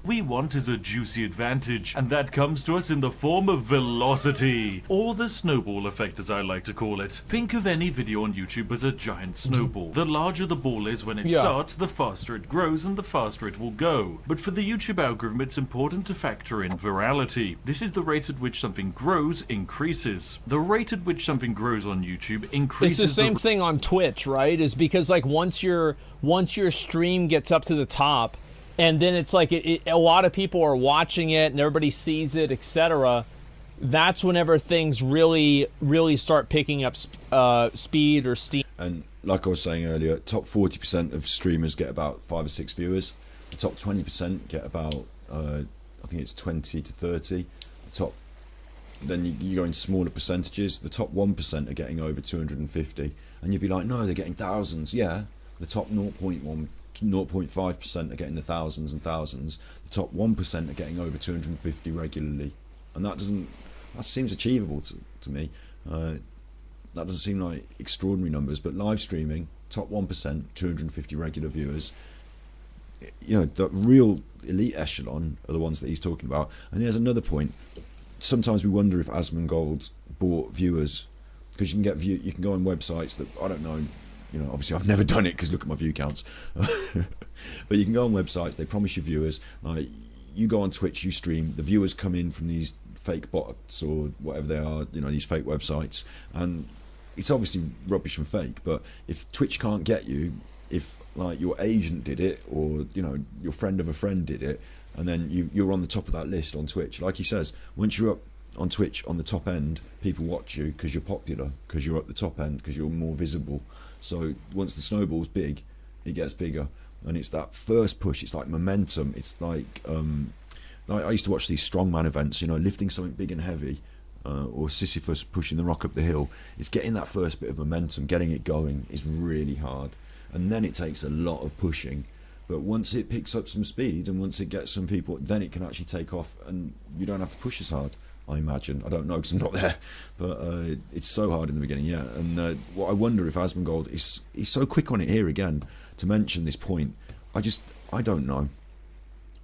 We want is a juicy advantage, and that comes to us in the form of velocity, or the snowball effect as I like to call it. Think of any video on YouTube as a giant snowball. The larger the ball is when it starts, the faster it grows and the faster it will go. But for the YouTube algorithm, it's important to factor in virality. This is the rate at which something grows increases. The rate at which something grows on YouTube increases. It's the same thing on Twitch, right? Is because like once your stream gets up to the top, and then it's like a lot of people are watching it and everybody sees it, etc. That's whenever things really start picking up speed or steam. And like I was saying earlier, top 40% of streamers get about 5 or 6 viewers. The top 20% get about, I think it's 20 to 30. Then you go in smaller percentages. The top 1% are getting over 250. And you'd be like, no, they're getting thousands. Yeah, the top 0.5% are getting the thousands and thousands. The top 1% are getting over 250 regularly, and that seems achievable to me. That doesn't seem like extraordinary numbers, but live streaming, top 1%, 250 regular viewers. You know, the real elite echelon are the ones that he's talking about. And here's another point. Sometimes we wonder if Asmongold bought viewers, because you can go on websites that, I don't know. You know, obviously I've never done it because look at my view counts. But you can go on websites, they promise you viewers. Like, you go on Twitch, you stream, the viewers come in from these fake bots or whatever they are, you know, these fake websites. And it's obviously rubbish and fake, but if Twitch can't get you, if like your agent did it, or, you know, your friend of a friend did it, and then you're on the top of that list on Twitch, like he says, once you're up on Twitch on the top end, people watch you because you're popular, because you're at the top end, because you're more visible. So once the snowball's big, it gets bigger, and it's that first push. It's like momentum. It's like I used to watch these strongman events, you know, lifting something big and heavy, or Sisyphus pushing the rock up the hill. It's getting that first bit of momentum, getting it going is really hard, and then it takes a lot of pushing. But once it picks up some speed, and once it gets some people, then it can actually take off, and you don't have to push as hard, I imagine. I don't know because I'm not there, but it's so hard in the beginning, yeah. And what I wonder if Asmongold he's so quick on it here again to mention this point. I don't know.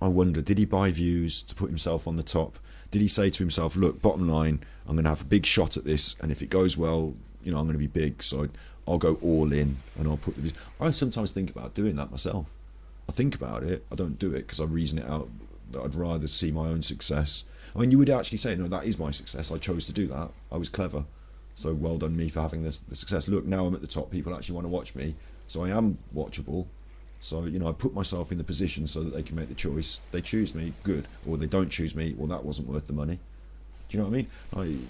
I wonder, did he buy views to put himself on the top? Did he say to himself, look, bottom line, I'm going to have a big shot at this, and if it goes well, you know, I'm going to be big, so I'll go all in and I'll put the views. I sometimes think about doing that myself. I think about it. I don't do it because I reason it out that I'd rather see my own success. I mean, you would actually say, no, that is my success. I chose to do that. I was clever. So well done me for having the success. Look, now I'm at the top. People actually want to watch me. So I am watchable. So, you know, I put myself in the position so that they can make the choice. They choose me, good. Or they don't choose me, well, that wasn't worth the money. Do you know what I mean?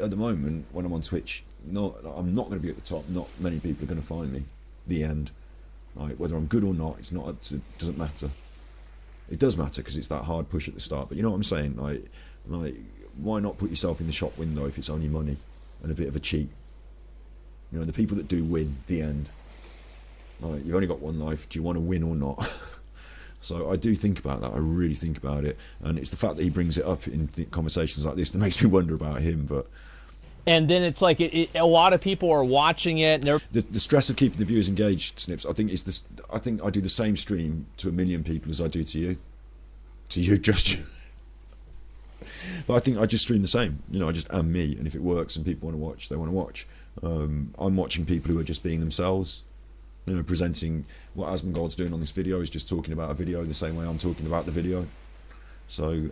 At the moment, when I'm on Twitch, no, I'm not going to be at the top. Not many people are going to find me. The end. Like, whether I'm good or not, it's not. It doesn't matter. It does matter because it's that hard push at the start. But you know what I'm saying? Like, why not put yourself in the shop window if it's only money and a bit of a cheat? You know, the people that do win, the end. Like, you've only got one life. Do you want to win or not? So I do think about that. I really think about it, and it's the fact that he brings it up in conversations like this that makes me wonder about him. But and then it's like a lot of people are watching it, and they're the stress of keeping the viewers engaged. Snips. I think it's this. I think I do the same stream to 1 million people as I do to you. To you, just you. But I think I just stream the same. You know, I just am me, and if it works and people want to watch, they want to watch. I'm watching people who are just being themselves. You know, presenting what Asmongold's doing on this video is just talking about a video the same way I'm talking about the video. So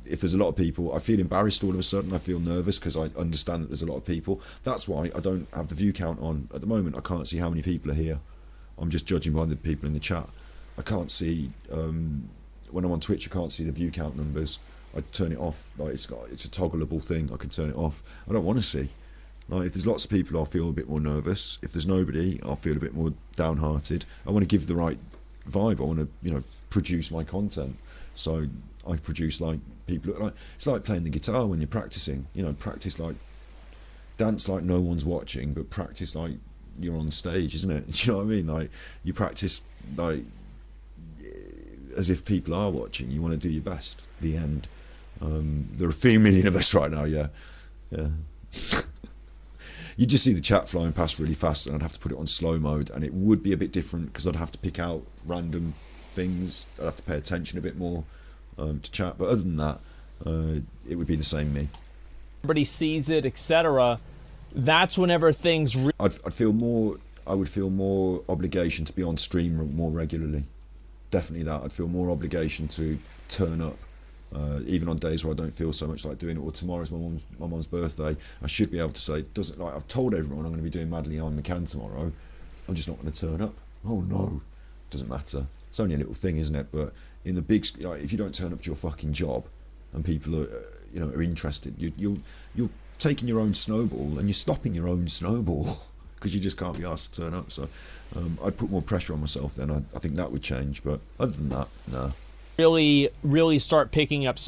if there's a lot of people, I feel embarrassed all of a sudden. I feel nervous because I understand that there's a lot of people. That's why I don't have the view count on at the moment. I can't see how many people are here. I'm just judging by the people in the chat. I can't see when I'm on Twitch. I can't see the view count numbers. I turn it off. Like it's a toggleable thing. I can turn it off. I don't want to see. Like, if there's lots of people, I'll feel a bit more nervous. If there's nobody, I'll feel a bit more downhearted. I want to give the right vibe. I want to, you know, produce my content. So I produce like people. Like, it's like playing the guitar when you're practicing. You know, practice like dance like no one's watching, but practice like you're on stage, isn't it? Do you know what I mean? Like, you practice like as if people are watching. You want to do your best. The end. There are a few million of us right now. Yeah. You just see the chat flying past really fast, and I'd have to put it on slow mode, and it would be a bit different because I'd have to pick out random things. I'd have to pay attention a bit more to chat, but other than that, it would be the same me. Everybody sees it, etc. That's whenever things. I would feel more obligation to be on stream more regularly. Definitely that. I'd feel more obligation to turn up. Even on days where I don't feel so much like doing it, or tomorrow's my mum's birthday, I should be able to say, I've told everyone I'm going to be doing Madly I'm McCann tomorrow, I'm just not going to turn up. Oh no, doesn't matter. It's only a little thing, isn't it? But in the big, like, if you don't turn up to your fucking job, and people are, are interested, you're taking your own snowball, and you're stopping your own snowball because you just can't be asked to turn up. So I'd put more pressure on myself then. I think that would change. But other than that, no. Really start picking up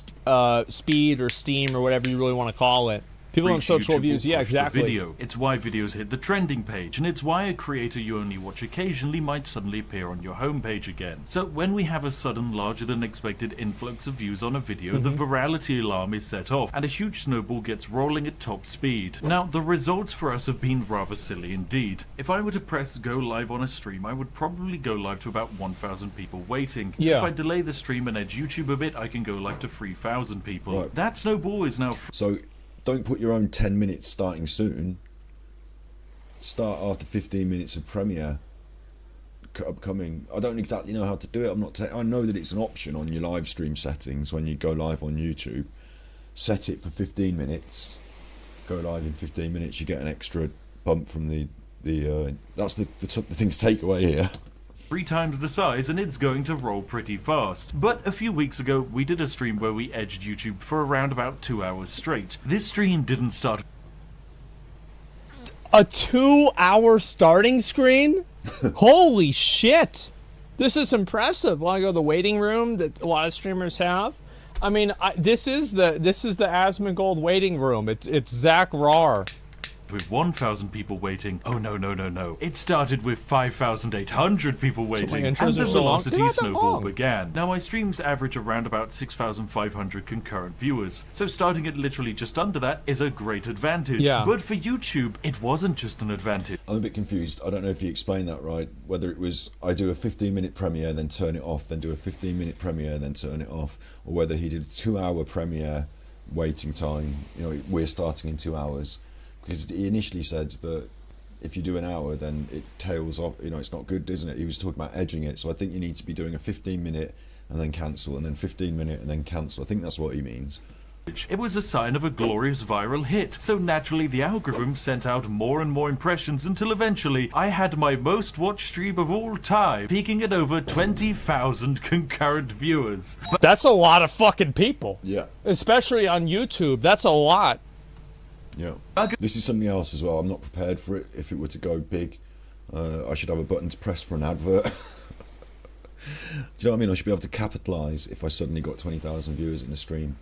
speed or steam or whatever you really want to call it. People on social views, yeah, exactly. Video. It's why videos hit the trending page, and it's why a creator you only watch occasionally might suddenly appear on your homepage again. So when we have a sudden, larger than expected influx of views on a video, the virality alarm is set off, and a huge snowball gets rolling at top speed. Now, the results for us have been rather silly indeed. If I were to press go live on a stream, I would probably go live to about 1,000 people waiting. Yeah. If I delay the stream and edge YouTube a bit, I can go live to 3,000 people. Right. That snowball is now... So don't put your own 10 minutes starting soon. Start after 15 minutes of premiere upcoming. I don't exactly know how to do it. I know that it's an option on your live stream settings when you go live on YouTube. Set it for 15 minutes. Go live in 15 minutes. You get an extra bump from the that's the thing to take away here. 3 times the size, and it's going to roll pretty fast. But a few weeks ago, we did a stream where we edged YouTube for around about 2 hours straight. This stream didn't start... A 2-hour starting screen? Holy shit! This is impressive. Want to go to the waiting room that a lot of streamers have? I mean, this is the Asmongold waiting room. It's Zach Rar. With 1,000 people waiting. Oh no. It started with 5,800 people waiting, and the velocity snowball began. Now my streams average around about 6,500 concurrent viewers, so starting at literally just under that is a great advantage. Yeah. But for YouTube, it wasn't just an advantage. I'm a bit confused. I don't know if you explained that right, whether it was I do a 15-minute premiere, then turn it off, then do a 15-minute premiere, then turn it off, or whether he did a 2-hour premiere waiting time, we're starting in 2 hours. Because he initially said that if you do an hour, then it tails off. It's not good, isn't it? He was talking about edging it. So I think you need to be doing a 15-minute and then cancel, and then 15-minute and then cancel. I think that's what he means. It was a sign of a glorious viral hit. So naturally, the algorithm sent out more and more impressions until eventually I had my most watched stream of all time, peaking at over 20,000 concurrent viewers. That's a lot of fucking people. Yeah. Especially on YouTube. That's a lot. Yeah. This is something else as well. I'm not prepared for it. If it were to go big, I should have a button to press for an advert. you know what I mean? I should be able to capitalise if I suddenly got 20,000 viewers in a stream.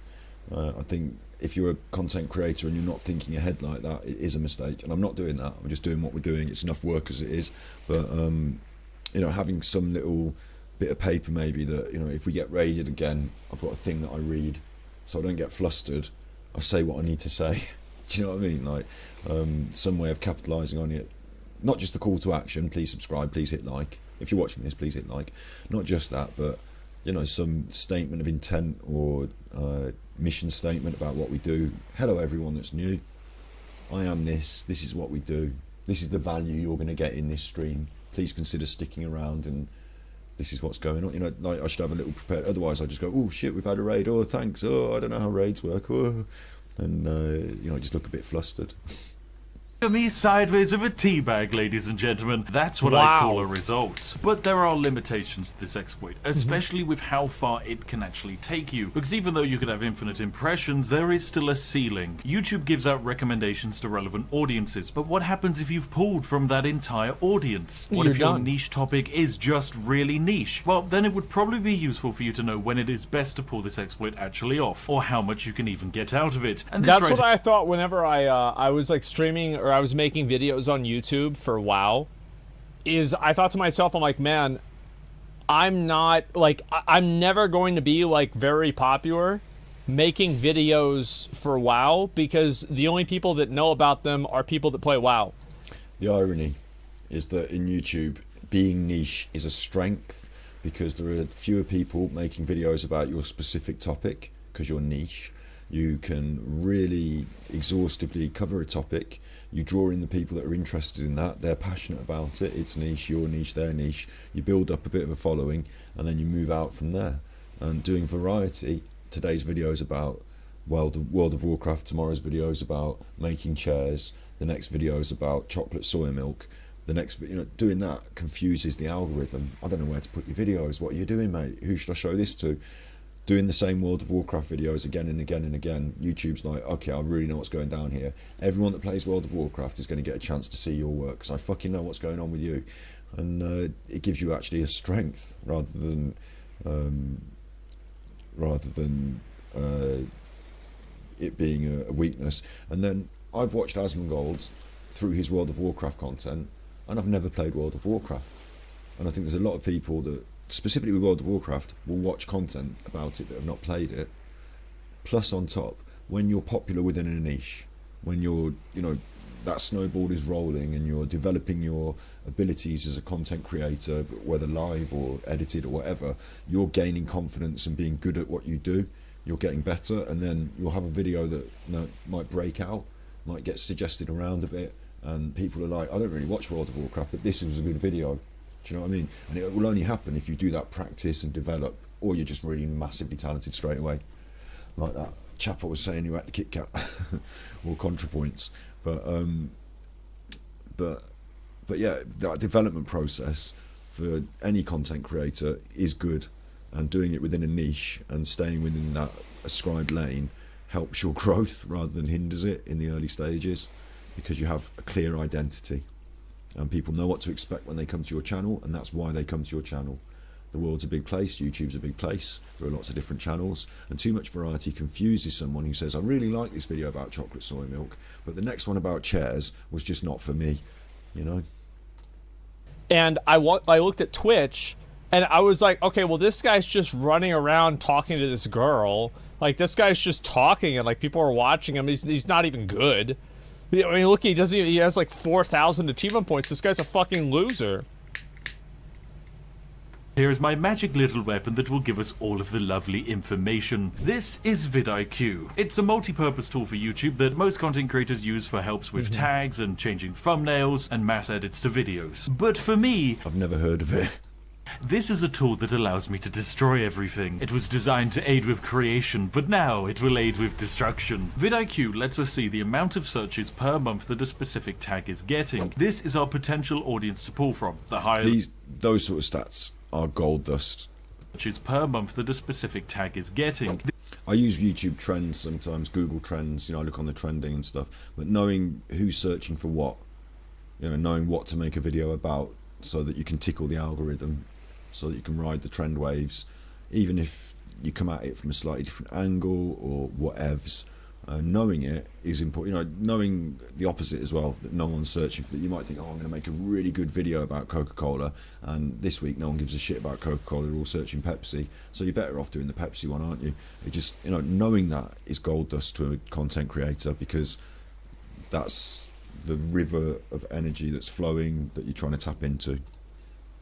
I think if you're a content creator and you're not thinking ahead like that, it is a mistake. And I'm not doing that. I'm just doing what we're doing. It's enough work as it is. But, you know, having some little bit of paper maybe that, you know, if we get raided again, I've got a thing that I read so I don't get flustered. I say what I need to say. Do you know what I mean? Like, some way of capitalising on it. Not just the call to action, please subscribe, please hit like. If you're watching this, please hit like. Not just that, but, you know, some statement of intent or mission statement about what we do. Hello everyone that's new. I am this is what we do. This is the value you're going to get in this stream. Please consider sticking around, and this is what's going on. You know, like I should have a little prepared, otherwise I just go, oh shit, we've had a raid, oh thanks, oh I don't know how raids work, oh. And you know, I just look a bit flustered. Me sideways with a tea bag, ladies and gentlemen. That's what I call a result. But there are limitations to this exploit, especially with how far it can actually take you. Because even though you could have infinite impressions, there is still a ceiling. YouTube gives out recommendations to relevant audiences, but what happens if you've pulled from that entire audience? What if your niche topic is just really niche? Well, then it would probably be useful for you to know when it is best to pull this exploit actually off, or how much you can even get out of it. And that's what I thought whenever I was like streaming, or I was making videos on YouTube for WoW, is I thought to myself, I'm like, man, I'm not, like, I'm never going to be, like, very popular making videos for WoW, because the only people that know about them are people that play WoW. The irony is that in YouTube, being niche is a strength, because there are fewer people making videos about your specific topic, because you're niche. You can really exhaustively cover a topic. You draw in the people that are interested in that. They're passionate about it. It's niche, your niche, their niche. You build up a bit of a following, and then you move out from there. And doing variety, today's video is about World of Warcraft, tomorrow's video is about making chairs, the next video is about chocolate soy milk. The next, you know, doing that confuses the algorithm. I don't know where to put your videos. What are you doing, mate? Who should I show this to? Doing the same World of Warcraft videos again and again and again, YouTube's like, okay, I really know what's going down here. Everyone that plays World of Warcraft is going to get a chance to see your work, because I fucking know what's going on with you. And it gives you actually a strength rather than it being a weakness. And then I've watched Asmongold through his World of Warcraft content, and I've never played World of Warcraft. And I think there's a lot of people that, specifically with World of Warcraft, will watch content about it that have not played it. Plus on top, when you're popular within a niche, when you're, you know, that snowball is rolling and you're developing your abilities as a content creator, whether live or edited or whatever, you're gaining confidence and being good at what you do. You're getting better, and then you'll have a video that, you know, might break out, might get suggested around a bit, and people are like, I don't really watch World of Warcraft, but this was a good video. Do you know what I mean? And it will only happen if you do that practice and develop, or you're just really massively talented straight away. Like that chap I was saying who had the Kit Kat or ContraPoints. But yeah, that development process for any content creator is good, and doing it within a niche and staying within that ascribed lane helps your growth rather than hinders it in the early stages, because you have a clear identity. And people know what to expect when they come to your channel, and that's why they come to your channel. The world's a big place, YouTube's a big place, there are lots of different channels, and too much variety confuses someone who says, I really like this video about chocolate soy milk, but the next one about chairs was just not for me, you know? And I looked at Twitch, and I was like, okay, well, this guy's just running around talking to this girl. Like, this guy's just talking, and, like, people are watching him. He's not even good. I mean, look, he has like 4,000 achievement points. This guy's a fucking loser. Here is my magic little weapon that will give us all of the lovely information. This is Vid Iq. It's a multi-purpose tool for YouTube that most content creators use for helps with tags and changing thumbnails and mass edits to videos. But for me, I've never heard of it. This is a tool that allows me to destroy everything. It was designed to aid with creation, but now it will aid with destruction. Vid Iq lets us see the amount of searches per month that a specific tag is getting. This is our potential audience to pull from. The higher those sort of stats are gold dust. Searches per month that a specific tag is getting. I use YouTube trends sometimes, Google trends, you know, I look on the trending and stuff, but knowing who's searching for what, you know, knowing what to make a video about so that you can tickle the algorithm so that you can ride the trend waves, even if you come at it from a slightly different angle or whatevs. Knowing it is important, you know, knowing the opposite as well, that no one's searching for that. You might think, oh, I'm going to make a really good video about Coca-Cola, and this week no one gives a shit about Coca-Cola, they're all searching Pepsi, so you're better off doing the Pepsi one, aren't you? It just, you know, knowing that is gold dust to a content creator, because that's the river of energy that's flowing that you're trying to tap into.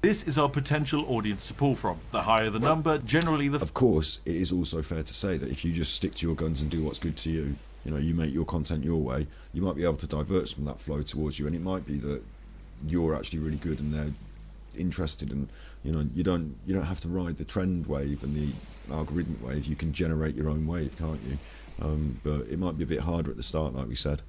This is our potential audience to pull from. The higher the number, generally the... Of course, it is also fair to say that if you just stick to your guns and do what's good to you, you know, you make your content your way, you might be able to divert some of that flow towards you, and it might be that you're actually really good and they're interested, and you know, you don't have to ride the trend wave and the algorithmic wave. You can generate your own wave, can't you? But it might be a bit harder at the start, like we said.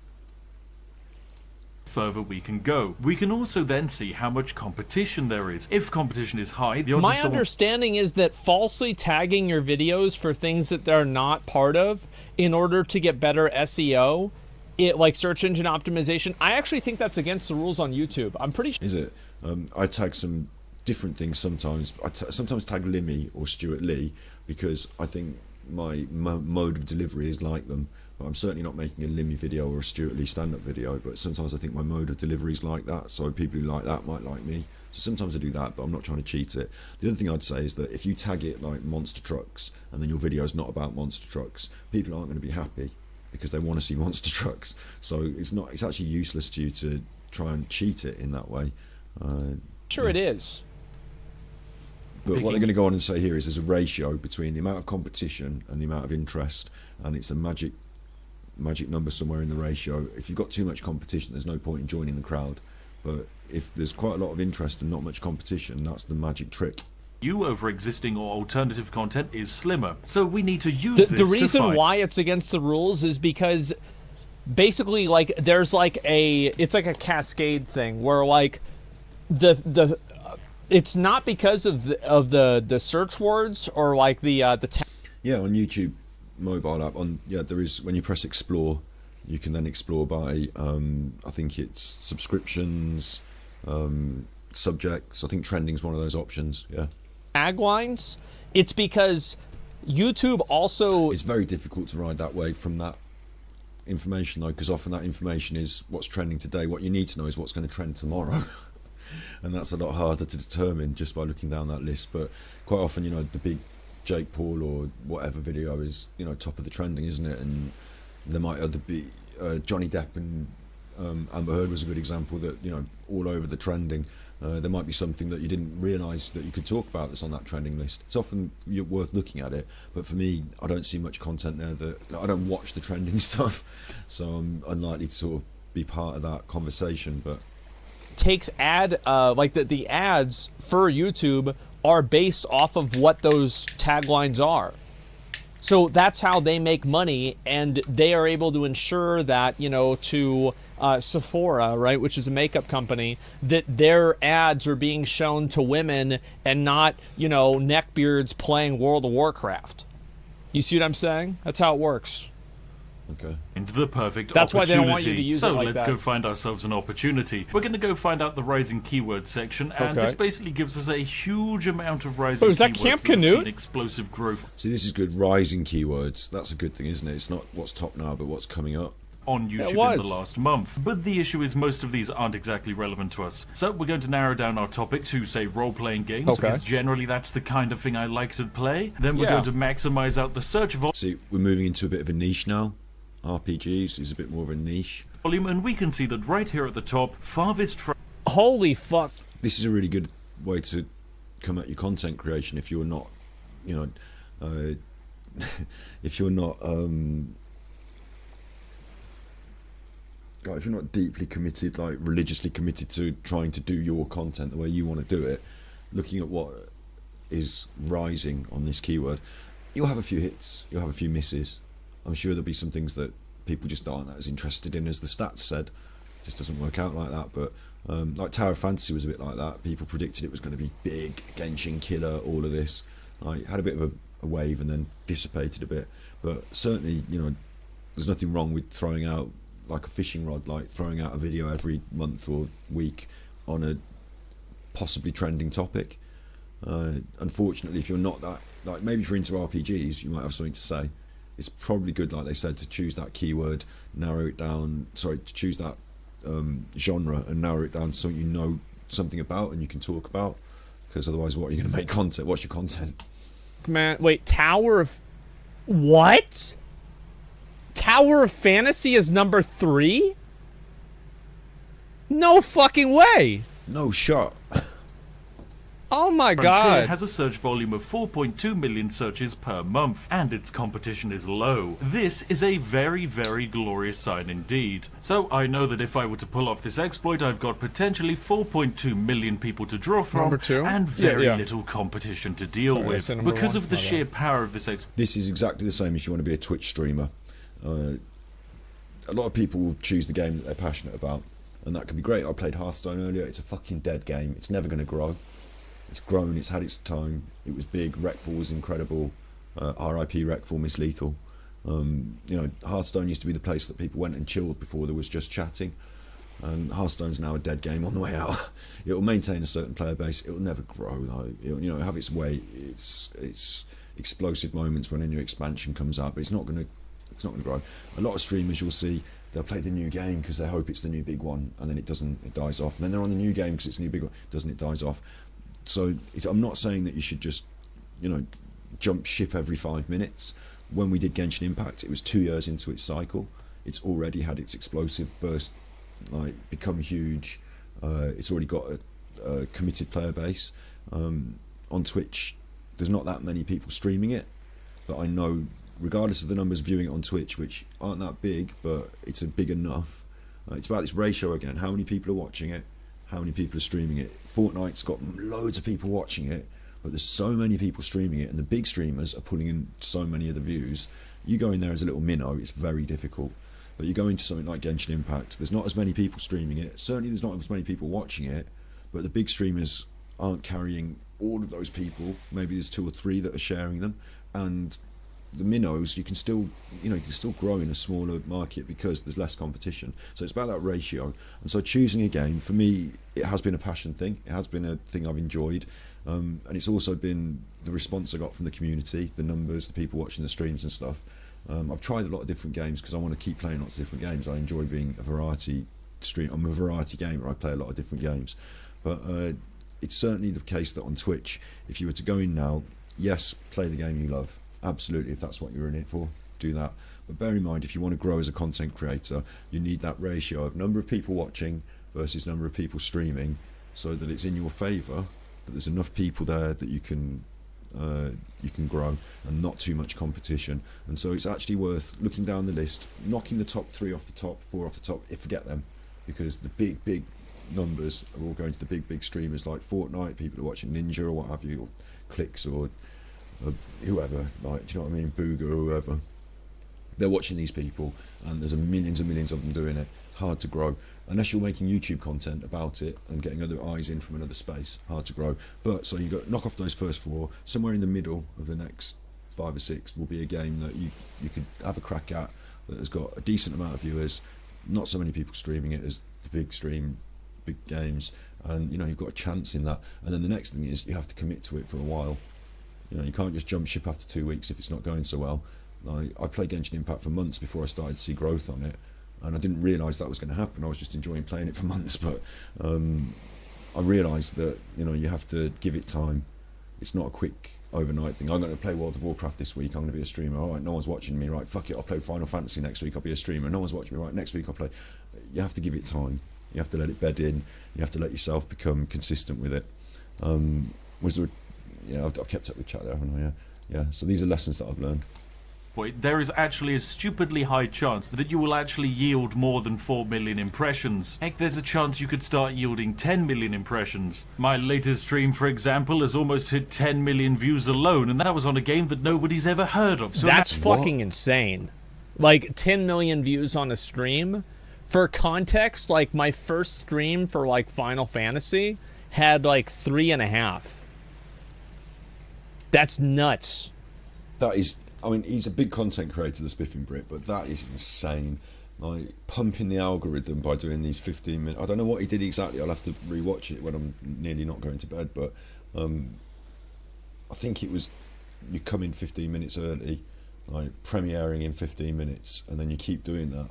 Further we can go. We can also then see how much competition there is. If competition is high, the odds My of someone... understanding is that falsely tagging your videos for things that they're not part of in order to get better SEO, like search engine optimization, I actually think that's against the rules on YouTube. I'm pretty sure. Is it? I tag some different things sometimes. I sometimes tag Limmy or Stuart Lee because I think my mode of delivery is like them. But I'm certainly not making a Limmy video or a Stuart Lee stand-up video, but sometimes I think my mode of delivery is like that, so people who like that might like me. So sometimes I do that, but I'm not trying to cheat it. The other thing I'd say is that if you tag it like monster trucks, and then your video is not about monster trucks, people aren't going to be happy because they want to see monster trucks. So it's actually useless to you to try and cheat it in that way. Sure it is. But what they're going to go on and say here is there's a ratio between the amount of competition and the amount of interest, and it's a magic number somewhere in the ratio. If you've got too much competition, there's no point in joining the crowd. But if there's quite a lot of interest and not much competition, that's the magic trick. You over existing or alternative content is slimmer, so we need to use the reason why it's against the rules is because basically, like, there's like it's like a cascade thing where like it's not because of the search words or like the on YouTube mobile app there is, when you press explore, you can then explore by I think it's subscriptions, subjects. I think trending's one of those options. Taglines. It's because YouTube also, it's very difficult to ride that wave from that information though, because often that information is what's trending today. What you need to know is what's going to trend tomorrow. And that's a lot harder to determine just by looking down that list. But quite often, you know, the big Jake Paul or whatever video is, you know, top of the trending, isn't it? And there might either be Johnny Depp and Amber Heard was a good example, that, you know, all over the trending. There might be something that you didn't realise that you could talk about that's on that trending list. It's often worth looking at it, but for me, I don't see much content there that I don't watch the trending stuff, so I'm unlikely to sort of be part of that conversation. But takes like the ads for YouTube are based off of what those taglines are. So that's how they make money, and they are able to ensure that, you know, to Sephora, right, which is a makeup company, that their ads are being shown to women and not, you know, neckbeards playing World of Warcraft. You see what I'm saying? That's how it works. Okay. Into the perfect That's opportunity. why they don't want you to use it like so let's that. go find ourselves an opportunity. We're going to go find out the rising keyword section, and this basically gives us a huge amount of rising is that keywords Camp that have Canute? seen explosive growth see, this is good. Rising keywords. That's a good thing, isn't it? It's not what's top now, but what's coming up on YouTube in the last month. But the issue is most of these aren't exactly relevant to us. So we're going to narrow down our topic to, say, role-playing games, because generally that's the kind of thing I like to play. Then we're going to maximize out the search volume. See, we're moving into a bit of a niche now. RPGs is a bit more of a niche. And we can see that right here at the top, farthest from... Holy fuck. This is a really good way to come at your content creation if you're not, you know, if you're not deeply committed, like religiously committed to trying to do your content the way you want to do it. Looking at what is rising on this keyword, you'll have a few hits, you'll have a few misses. I'm sure there'll be some things that people just aren't as interested in as the stats said. It just doesn't work out like that. But like Tower of Fantasy was a bit like that. People predicted it was going to be big, Genshin killer, all of this. Like, had a bit of a wave and then dissipated a bit. But certainly, you know, there's nothing wrong with throwing out like a fishing rod, like throwing out a video every month or week on a possibly trending topic. Unfortunately, if you're not that, like, maybe if you're into RPGs, you might have something to say. It's probably good, like they said, to choose that keyword, narrow it down, to choose that genre and narrow it down to something you know something about and you can talk about, because otherwise what are you going to make content? What's your content? Man, wait, Tower of... What? Tower of Fantasy is number 3? No fucking way! No shot. Oh my Frontier god. has a search volume of 4.2 million searches per month, and its competition is low. This is a very, very glorious sign indeed. So I know that if I were to pull off this exploit, I've got potentially 4.2 million people to draw from, Number 2? and very Yeah. little competition to deal Sorry, I with. said number Because 1. of the My bad. sheer power of this exploit. This is exactly the same if you want to be a Twitch streamer. A lot of people will choose the game that they're passionate about, and that can be great. I played Hearthstone earlier. It's a fucking dead game. It's never going to grow. It's grown, it's had its time, it was big, Wreckfall was incredible, RIP Wreckfall, Miss Lethal. You know, Hearthstone used to be the place that people went and chilled before there was just chatting, and Hearthstone's now a dead game on the way out. It'll maintain a certain player base, it'll never grow though. It'll, you know, have its way, it's explosive moments when a new expansion comes out, but it's not going to grow. A lot of streamers you'll see, they'll play the new game because they hope it's the new big one, and then it doesn't, it dies off, and then they're on the new game because it's the new big one, it dies off. So I'm not saying that you should just, you know, jump ship every 5 minutes. When we did Genshin Impact, it was 2 years into its cycle. It's already had its explosive first, like, become huge. It's already got a committed player base. On Twitch, there's not that many people streaming it, but I know, regardless of the numbers viewing it on Twitch, which aren't that big, but it's big enough. It's about this ratio again. How many people are watching it? How many people are streaming it? Fortnite's got loads of people watching it, but there's so many people streaming it, and the big streamers are pulling in so many of the views. You go in there as a little minnow, it's very difficult. But you go into something like Genshin Impact, there's not as many people streaming it. Certainly there's not as many people watching it, but the big streamers aren't carrying all of those people. Maybe there's 2 or 3 that are sharing them, and the minnows, you can still grow in a smaller market because there's less competition. So it's about that ratio. And so choosing a game, for me, it has been a passion thing. It has been a thing I've enjoyed, and it's also been the response I got from the community, the numbers, the people watching the streams and stuff. I've tried a lot of different games because I want to keep playing lots of different games. I enjoy being a variety stream. I'm a variety gamer. I play a lot of different games, but it's certainly the case that on Twitch, if you were to go in now, yes, play the game you love. Absolutely, if that's what you're in it for, do that. But bear in mind, if you want to grow as a content creator, you need that ratio of number of people watching versus number of people streaming, so that it's in your favour, that there's enough people there that you can grow, and not too much competition. And so it's actually worth looking down the list, knocking the top 3 off the top, 4 off the top, forget them, because the big numbers are all going to the big streamers like Fortnite, people are watching Ninja or what have you, or Clicks or whoever, like, do you know what I mean, Booger or whoever. They're watching these people, and there's millions and millions of them doing it. It's hard to grow unless you're making YouTube content about it and getting other eyes in from another space. Hard to grow. But so you got knock off those first 4. Somewhere in the middle of the next 5 or 6 will be a game that you could have a crack at, that has got a decent amount of viewers, not so many people streaming it as the big games, and you know, you've got a chance in that. And then the next thing is you have to commit to it for a while. You know, you can't just jump ship after 2 weeks if it's not going so well. I played Genshin Impact for months before I started to see growth on it, and I didn't realise that was going to happen. I was just enjoying playing it for months, but I realised that, you know, you have to give it time. It's not a quick overnight thing. I'm going to play World of Warcraft this week, I'm going to be a streamer. Alright, no one's watching me, right, fuck it, I'll play Final Fantasy next week, I'll be a streamer. No one's watching me, right, next week I'll play. You have to give it time. You have to let it bed in. You have to let yourself become consistent with it. Was there I've kept up with chat there, haven't I? Yeah. So these are lessons that I've learned. There is actually a stupidly high chance that you will actually yield more than 4 million impressions. Heck, there's a chance you could start yielding 10 million impressions. My latest stream, for example, has almost hit 10 million views alone, and that was on a game that nobody's ever heard of. So that's fucking insane. Like, 10 million views on a stream? For context, like, my first stream for, like, Final Fantasy had, like, 3.5. That's nuts. That is, I mean, he's a big content creator, the Spiffing Brit, but that is insane. Like, pumping the algorithm by doing these 15 minutes. I don't know what he did exactly. I'll have to rewatch it when I'm nearly not going to bed, but I think it was, you come in 15 minutes early, like premiering in 15 minutes, and then you keep doing that.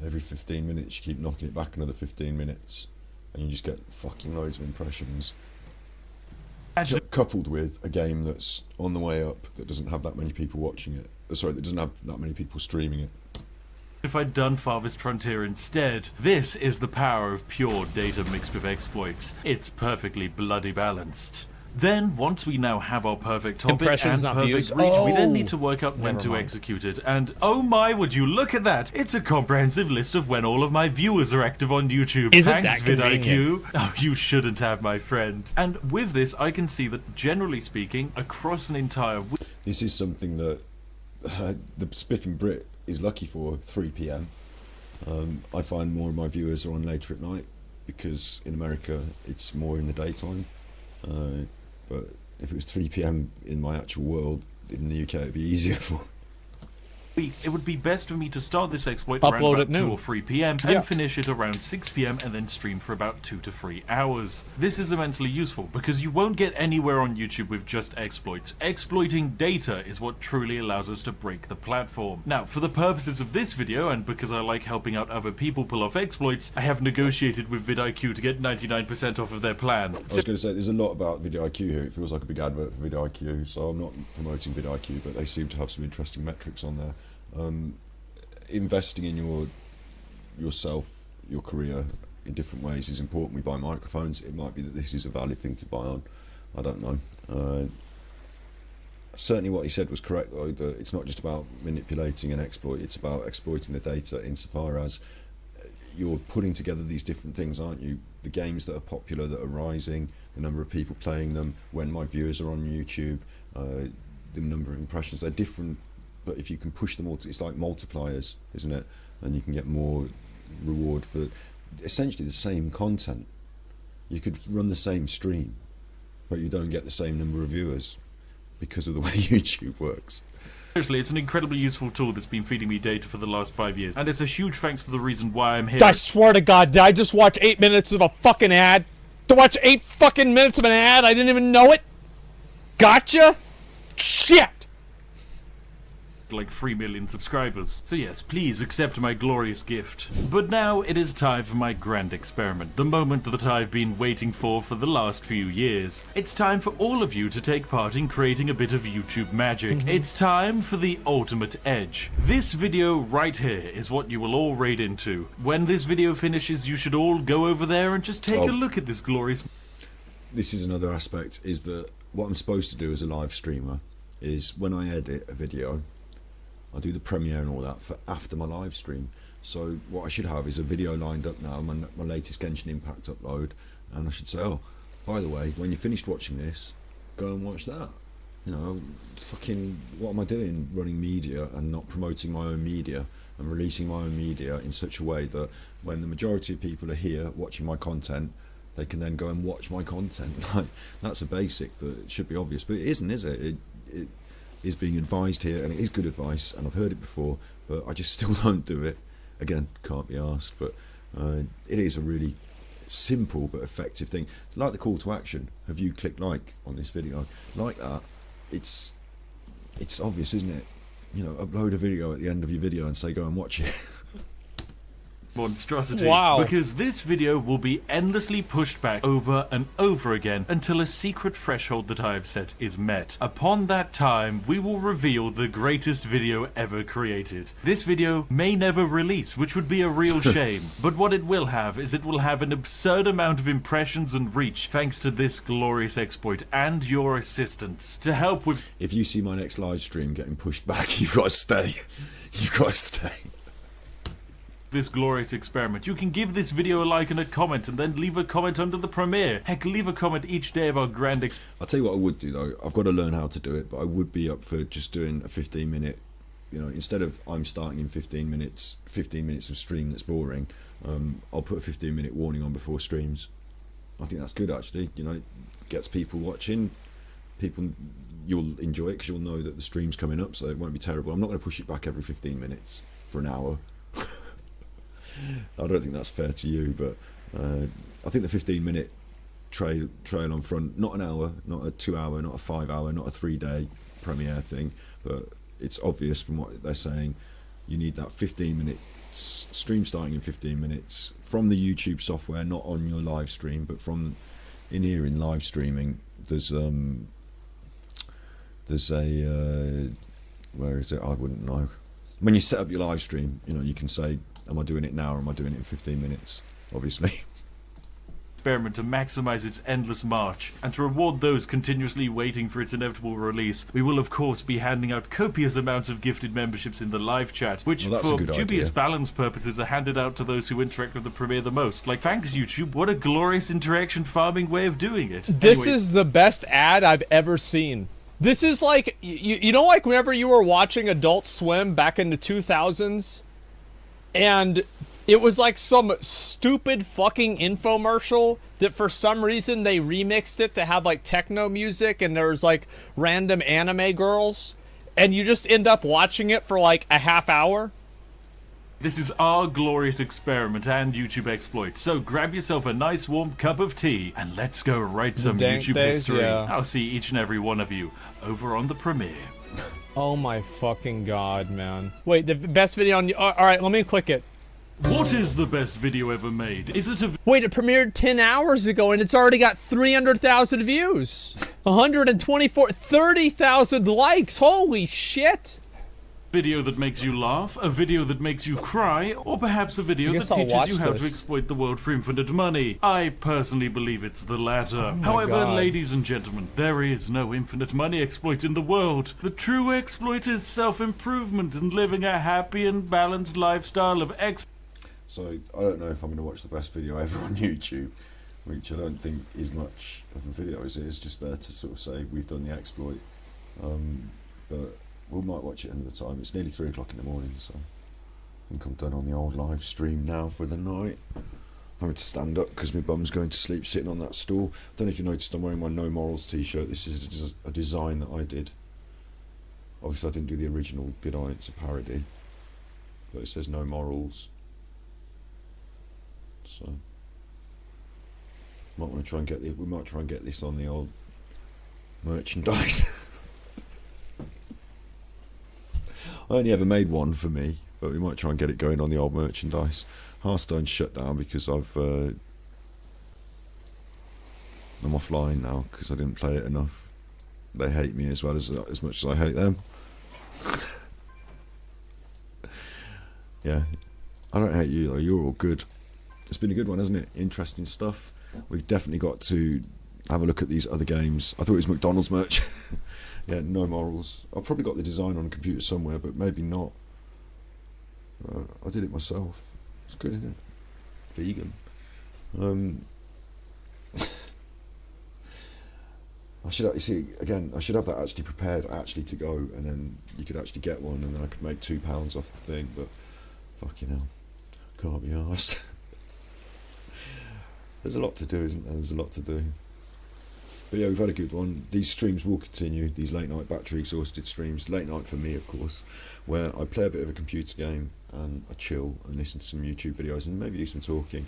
Every 15 minutes you keep knocking it back another 15 minutes, and you just get fucking loads of impressions. Coupled with a game that's on the way up, that doesn't have that many people watching it. Sorry, that doesn't have that many people streaming it. If I'd done Farthest Frontier instead, this is the power of pure data mixed with exploits. It's perfectly bloody balanced. Then, once we now have our perfect topic Impressions, and not perfect views. reach, we then Oh. need to work out when Never to mind. execute it. And oh my, would you look at that! It's a comprehensive list of when all of my viewers are active on YouTube. Is it Thanks, that Vid convenient? Iq. Oh, you shouldn't have, my friend. And with this, I can see that, generally speaking, across an entire week, This is something that the Spiffing Brit is lucky for, 3 PM. I find more of my viewers are on later at night, because in America it's more in the daytime. But if it was 3 PM in my actual world, in the UK it'd be easier for. it would be best for me to start this exploit Upload around at about 2 noon. or 3 PM Yeah. and finish it around 6 PM and then stream for about 2 to 3 hours. This is immensely useful because you won't get anywhere on YouTube with just exploits. Exploiting data is what truly allows us to break the platform. Now, for the purposes of this video, and because I like helping out other people pull off exploits, I have negotiated with Vid Iq to get 99% off of their plan. I was going to say, there's a lot about Vid Iq here. It feels like a big advert for Vid Iq, so I'm not promoting Vid Iq, but they seem to have some interesting metrics on there. Investing in yourself, your career in different ways is important. We buy microphones. It might be that this is a valid thing to buy on. I don't know. Certainly what he said was correct, though, that it's not just about manipulating an exploit, it's about exploiting the data insofar as you're putting together these different things, aren't you? The games that are popular, that are rising, the number of people playing them, when my viewers are on YouTube, the number of impressions, they're different. But if you can push them all, it's like multipliers, isn't it? And you can get more reward for essentially the same content. You could run the same stream, but you don't get the same number of viewers because of the way YouTube works. Seriously, it's an incredibly useful tool that's been feeding me data for the last 5 years, and it's a huge thanks to the reason why I'm here. I swear to God, did I just watch 8 minutes of a fucking ad? To watch 8 fucking minutes of an ad? I didn't even know it? Gotcha? Shit! Like 3 million subscribers. So yes, please accept my glorious gift. But now it is time for my grand experiment, the moment that I've been waiting for the last few years. It's time for all of you to take part in creating a bit of YouTube magic. It's time for the ultimate edge. This video right here is what you will all raid into. When this video finishes, you should all go over there and just take a look at this glorious... This is another aspect, is that what I'm supposed to do as a live streamer is when I edit a video, I do the premiere and all that for after my live stream. So what I should have is a video lined up now, my latest Genshin Impact upload, and I should say, oh, by the way, when you're finished watching this, go and watch that. You know, fucking, what am I doing running media and not promoting my own media and releasing my own media in such a way that when the majority of people are here watching my content, they can then go and watch my content. Like, that's a basic that should be obvious, but it isn't, is it? It is being advised here, and it is good advice, and I've heard it before, but I just still don't do it. Again, can't be asked, but it is a really simple but effective thing. Like the call to action, have you clicked like on this video? Like that, it's obvious, isn't it? You know, upload a video at the end of your video and say go and watch it. Monstrosity. Wow. Because this video will be endlessly pushed back over and over again until a secret threshold that I have set is met. Upon that time, we will reveal the greatest video ever created. This video may never release, which would be a real shame, but what it will have is it will have an absurd amount of impressions and reach thanks to this glorious exploit and your assistance to help with... If you see my next live stream getting pushed back, you've got to stay. You've got to stay. This glorious experiment. You can give this video a like and a comment, and then leave a comment under the premiere. Heck, leave a comment each day of our grand I'll tell you what I would do though. I've got to learn how to do it, but I would be up for just doing a 15-minute, you know, instead of I'm starting in 15 minutes of stream that's boring, I'll put a 15-minute warning on before streams. I think that's good actually, you know, it gets people watching, you'll enjoy it because you'll know that the stream's coming up, so it won't be terrible. I'm not going to push it back every 15 minutes for an hour. I don't think that's fair to you, but I think the 15-minute trail on front. Not an hour, not a 2 hour, not a 5 hour, not a 3-day premiere thing, but it's obvious from what they're saying, you need that 15 minutes stream starting in 15 minutes from the YouTube software, not on your live stream, but from in here in live streaming. There's a where is it? I wouldn't know. When you set up your live stream, you know, you can say, am I doing it now or am I doing it in 15 minutes? Obviously. Experiment to maximize its endless march, and to reward those continuously waiting for its inevitable release, we will of course be handing out copious amounts of gifted memberships in the live chat, which for dubious balance purposes are handed out to those who interact with the premiere the most. Like, thanks YouTube, what a glorious interaction farming way of doing it. This is the best ad I've ever seen. This is like, you know, like whenever you were watching Adult Swim back in the 2000s, and it was like some stupid fucking infomercial that for some reason they remixed it to have like techno music, and there's like random anime girls, and you just end up watching it for like a half hour. This is our glorious experiment and YouTube exploit, so grab yourself a nice warm cup of tea and let's go write some YouTube history. Yeah. I'll see each and every one of you over on the premiere. Oh my fucking god, man. Wait, the best video on... Alright, let me click it. What is the best video ever made? Is it a... Wait, it premiered 10 hours ago and it's already got 300,000 views. 124... 30,000 likes. Holy shit. Video that makes you laugh, a video that makes you cry, or perhaps a video that teaches you how to exploit the world for infinite money. I personally believe it's the latter. However, ladies and gentlemen, there is no infinite money exploit in the world. The true exploit is self-improvement and living a happy and balanced lifestyle of So, I don't know if I'm going to watch the best video ever on YouTube, which I don't think is much of a video, is it? It's just there to sort of say, we've done the exploit. But we might watch it another time. It's nearly 3 o'clock in the morning, so I think I'm done on the old live stream now for the night. I'm having to stand up because my bum's going to sleep sitting on that stool. I don't know if you noticed I'm wearing my No Morals t-shirt. This is a design that I did. Obviously I didn't do the original, did I? It's a parody. But it says No Morals. So might want to try and get we might try and get this on the old merchandise. I only ever made one for me, but we might try and get it going on the old merchandise. Hearthstone's shut down because I'm offline now because I didn't play it enough. They hate me as well as much as I hate them. Yeah, I don't hate you though. You're all good. It's been a good one, hasn't it? Interesting stuff. We've definitely got to have a look at these other games. I thought it was McDonald's merch. Yeah, No Morals. I've probably got the design on a computer somewhere, but maybe not. I did it myself. It's good, isn't it? Vegan. I should I should have that actually prepared actually to go, and then you could actually get one, and then I could make £2 off the thing. But fucking hell, can't be arsed. There's a lot to do, isn't there? There's a lot to do. But yeah, we've had a good one. These streams will continue, these late night battery exhausted streams. Late night for me, of course, where I play a bit of a computer game and I chill and listen to some YouTube videos and maybe do some talking.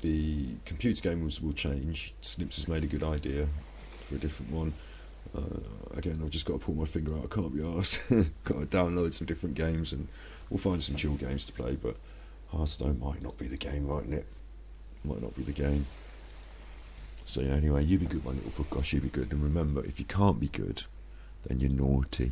The computer games will change. Snips has made a good idea for a different one. Again, I've just got to pull my finger out. I can't be arsed. Got to download some different games and we'll find some chill games to play. But Hearthstone might not be the game, mightn't it? Might not be the game. So yeah, anyway, you be good, my little podcast, you be good. And remember, if you can't be good, then you're naughty.